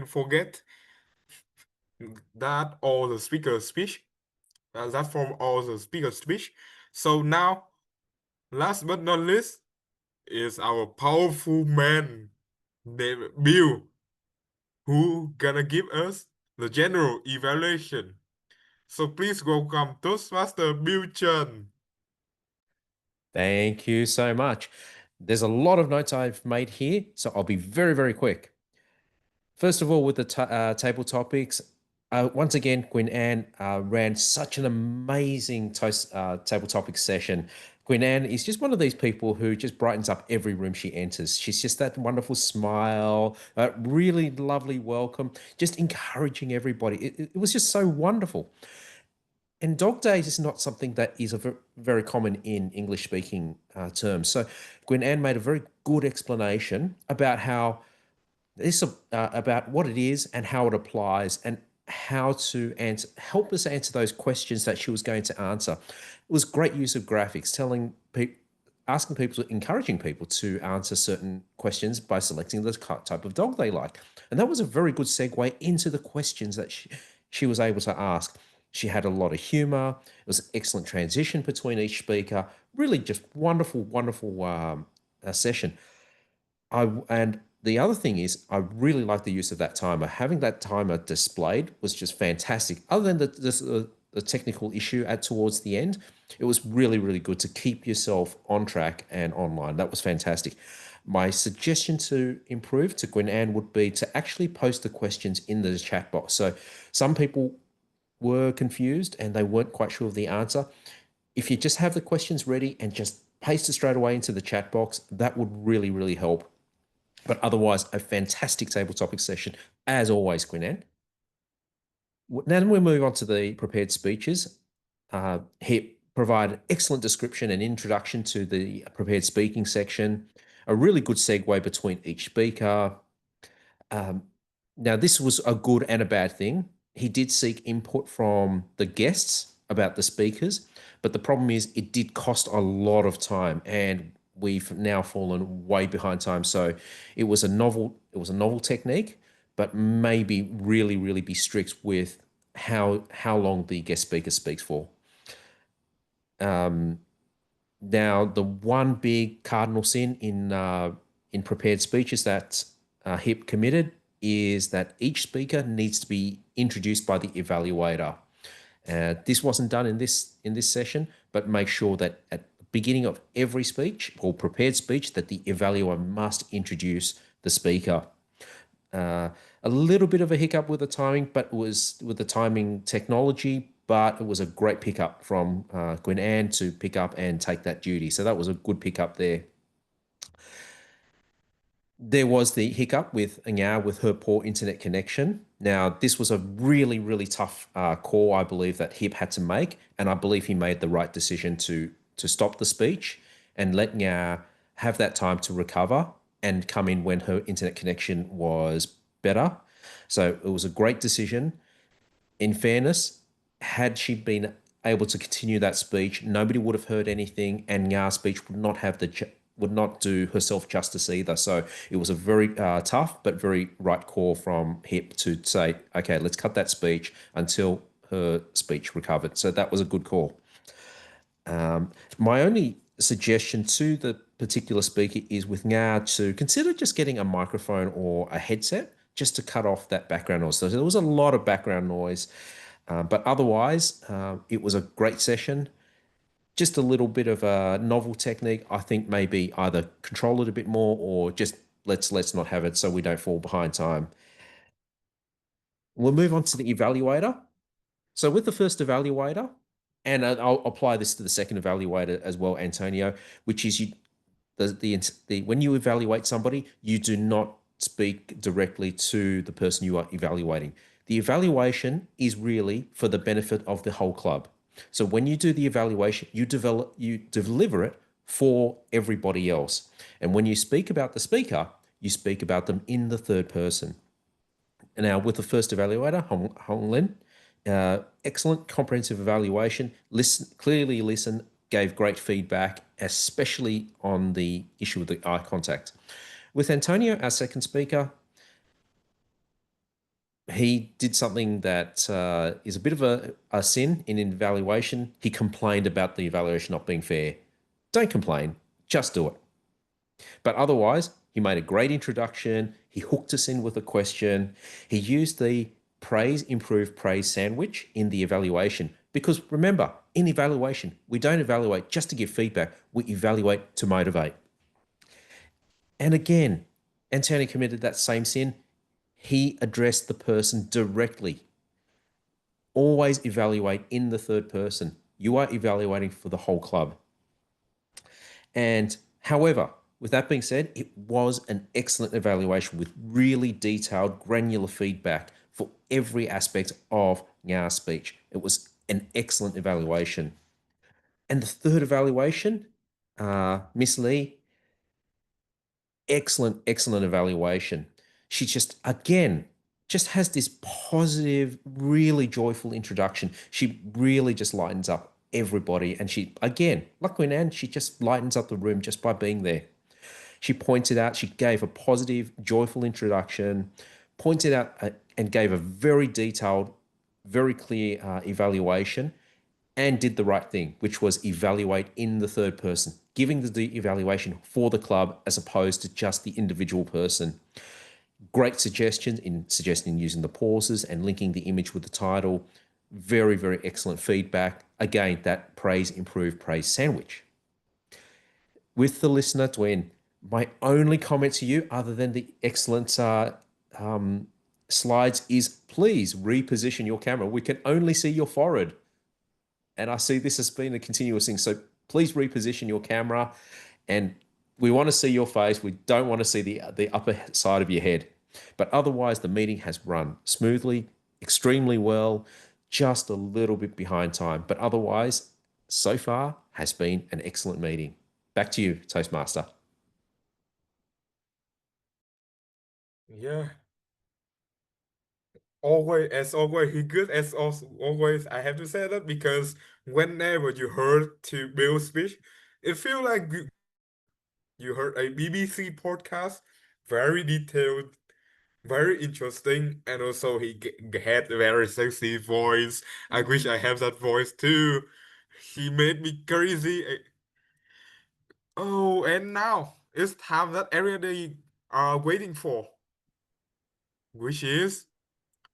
forget that all the speaker speech that from all the speaker speech. So now, last but not least, is our powerful man named Bill, who gonna give us the general evaluation. So please welcome Toastmaster Bill Chen. Thank you so much. There's a lot of notes I've made here, so I'll be very, very quick. First of all, with the table topics, once again, Queen Anne ran such an amazing table topics session. Queen Anne is just one of these people who just brightens up every room she enters. She's just that wonderful smile, really lovely welcome, just encouraging everybody. It was just so wonderful. And dog days is not something that is very common in English speaking terms. So Gwen Anne made a very good explanation about how this about what it is and how it applies and how to help us answer those questions that she was going to answer. It was great use of graphics, asking people, encouraging people to answer certain questions by selecting the type of dog they like. And that was a very good segue into the questions that she was able to ask. She had a lot of humor. It was an excellent transition between each speaker. Really just wonderful, wonderful session. And the other thing is, I really like the use of that timer. Having that timer displayed was just fantastic. Other than the technical issue towards the end, it was really, really good to keep yourself on track and online. That was fantastic. My suggestion to improve to Gwen Anne would be to actually post the questions in the chat box. So some people were confused and they weren't quite sure of the answer. If you just have the questions ready and just paste it straight away into the chat box, that would really, really help. But otherwise, a fantastic table topic session, as always, Queen Anne. Now we move on to the prepared speeches. He provided excellent description and introduction to the prepared speaking section, a really good segue between each speaker. Now, this was a good and a bad thing. He did seek input from the guests about the speakers, but the problem is it did cost a lot of time, and we've now fallen way behind time. So it was a novel technique, but maybe really be strict with how long the guest speaker speaks for. Now, the one big cardinal sin in prepared speeches that HIP committed is that each speaker needs to be introduced by the evaluator. This wasn't done in this session, but make sure that at the beginning of every speech or prepared speech that the evaluator must introduce the speaker. A little bit of a hiccup with the timing, but it was with the timing technology, but it was a great pickup from Gwen Anne to pick up and take that duty. So that was a good pickup there. There was the hiccup with Nga with her poor internet connection. Now, this was a really tough call, I believe, that Hip had to make, and I believe he made the right decision to stop the speech and let Nga have that time to recover and come in when her internet connection was better. So it was a great decision. In fairness, had she been able to continue that speech, nobody would have heard anything, and Nga's speech would not do herself justice either. So it was a very tough but very right call from Hip to say, okay, let's cut that speech until her speech recovered. So that was a good call. My only suggestion to the particular speaker is with Nga to consider just getting a microphone or a headset just to cut off that background noise. So there was a lot of background noise, but otherwise it was a great session. Just a little bit of a novel technique. I think maybe either control it a bit more or just let's not have it so we don't fall behind time. We'll move on to the evaluator. So with the first evaluator, and I'll apply this to the second evaluator as well, Antonio, which is when you evaluate somebody, you do not speak directly to the person you are evaluating. The evaluation is really for the benefit of the whole club. So when you do the evaluation, you deliver it for everybody else. And when you speak about the speaker, you speak about them in the third person. And now with the first evaluator, Hong Lin, excellent comprehensive evaluation, clearly listened, gave great feedback, especially on the issue of the eye contact. With Antonio, our second speaker, he did something that is a bit of a sin in evaluation. He complained about the evaluation not being fair. Don't complain, just do it. But otherwise, he made a great introduction. He hooked us in with a question. He used the praise, improve, praise sandwich in the evaluation. Because remember, in evaluation, we don't evaluate just to give feedback. We evaluate to motivate. And again, Antonio committed that same sin. He addressed the person directly. Always evaluate in the third person. You are evaluating for the whole club. And however, with that being said, it was an excellent evaluation with really detailed, granular feedback for every aspect of Nga's speech. It was an excellent evaluation. And the third evaluation, Miss Lee, excellent evaluation. She just has this positive, really joyful introduction. She really just lightens up everybody. And she, again, like Queen Anne, she just lightens up the room just by being there. She pointed out, she gave a positive, joyful introduction, pointed out and gave a very detailed, very clear evaluation, and did the right thing, which was evaluate in the third person, giving the evaluation for the club as opposed to just the individual person. Great suggestions in suggesting using the pauses and linking the image with the title. Very, very excellent feedback. Again, that praise, improve, praise sandwich. With the listener, Dwayne, my only comment to you, other than the excellent slides, is please reposition your camera. We can only see your forehead. And I see this has been a continuous thing. So please reposition your camera. And we want to see your face. We don't want to see the upper side of your head. But otherwise, the meeting has run smoothly, extremely well, just a little bit behind time. But otherwise, so far, has been an excellent meeting. Back to you, Toastmaster. Yeah. As always, he good as always. I have to say that because whenever you heard to Bill's speech, it feels like you heard a BBC podcast, very detailed, very interesting, and also he had a very sexy voice. I wish I have that voice too. He made me crazy. Oh, and now it's time that everybody are waiting for, which is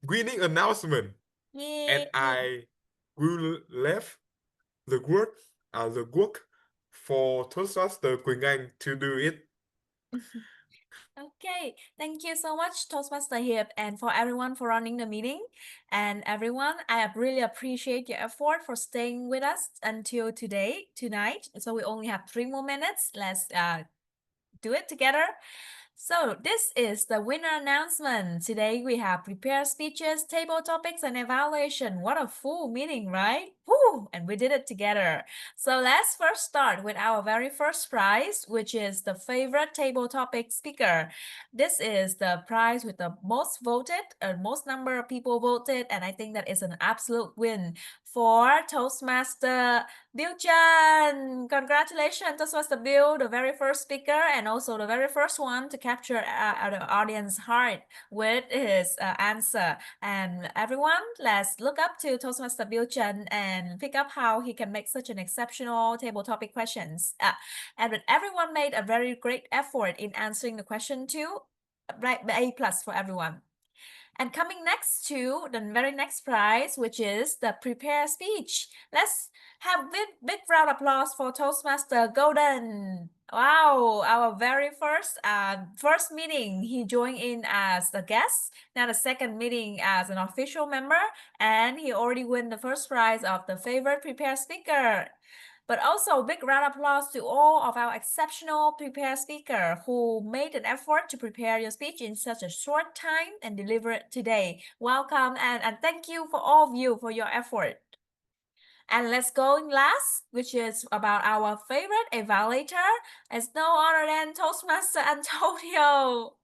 winning announcement. And I will leave the work for Toastmaster Quỳnh Anh to do it. Okay, thank you so much, Toastmaster Hiệp, and for everyone for running the meeting. And everyone, I really appreciate your effort for staying with us until tonight. So we only have 3 more minutes. Let's do it together. So this is the winner announcement. Today we have prepared speeches, table topics, and evaluation. What a full meeting, right? Woo! And we did it together. So let's first start with our very first prize, which is the favorite table topic speaker. This is the prize with the most voted, most number of people voted, and I think that is an absolute win for Toastmaster Bill Chan. Congratulations, Toastmaster Bill, the very first speaker and also the very first one to capture the audience heart with his answer. And everyone, let's look up to Toastmaster Bill Chan and pick up how he can make such an exceptional table topic questions. And everyone made a very great effort in answering the question too. Right, A+ for everyone. And coming next to the very next prize, which is the prepared speech. Let's have big round of applause for Toastmaster Golden. Wow, our very first meeting, he joined in as a guest. Now the second meeting as an official member, and he already won the first prize of the favorite prepared speaker. But also big round of applause to all of our exceptional prepared speakers who made an effort to prepare your speech in such a short time and deliver it today. Welcome and thank you for all of you for your effort. And let's go in last, which is about our favorite evaluator. It's no other than Toastmaster Antonio.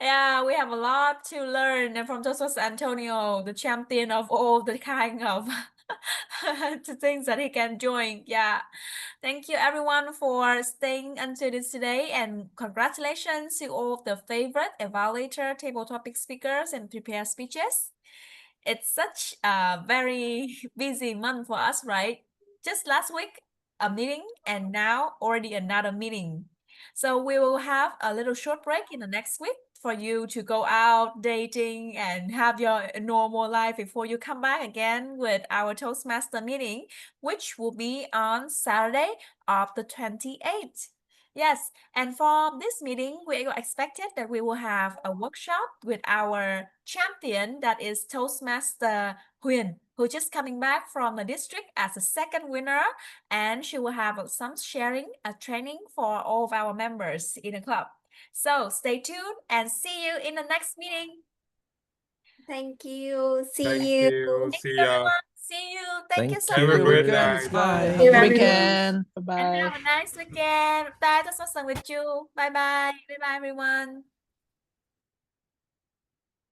Yeah, we have a lot to learn from Toastmaster Antonio, the champion of all the kind of the things that he can join. Yeah. Thank you everyone for staying until this today, and congratulations to all of the favorite evaluator, table topic speakers, and prepared speeches. It's such a very busy month for us, right? Just last week, a meeting, and now already another meeting. So we will have a little short break in the next week for you to go out dating and have your normal life before you come back again with our Toastmaster meeting, which will be on Saturday of the 28th. Yes, and for this meeting, we expected that we will have a workshop with our champion, that is Toastmaster Huyền, who just coming back from the district as a second winner, and she will have some sharing, a training for all of our members in the club. So stay tuned and see you in the next meeting. Thank you. See Thank you. you. Thank See you, ya. everyone. See you. Thank you so Have a much. great Thanks. night. Bye. you, Good everyone. weekend. Bye And bye. have a nice weekend. Bye, Toastmaster with you. Bye bye. Bye bye, everyone.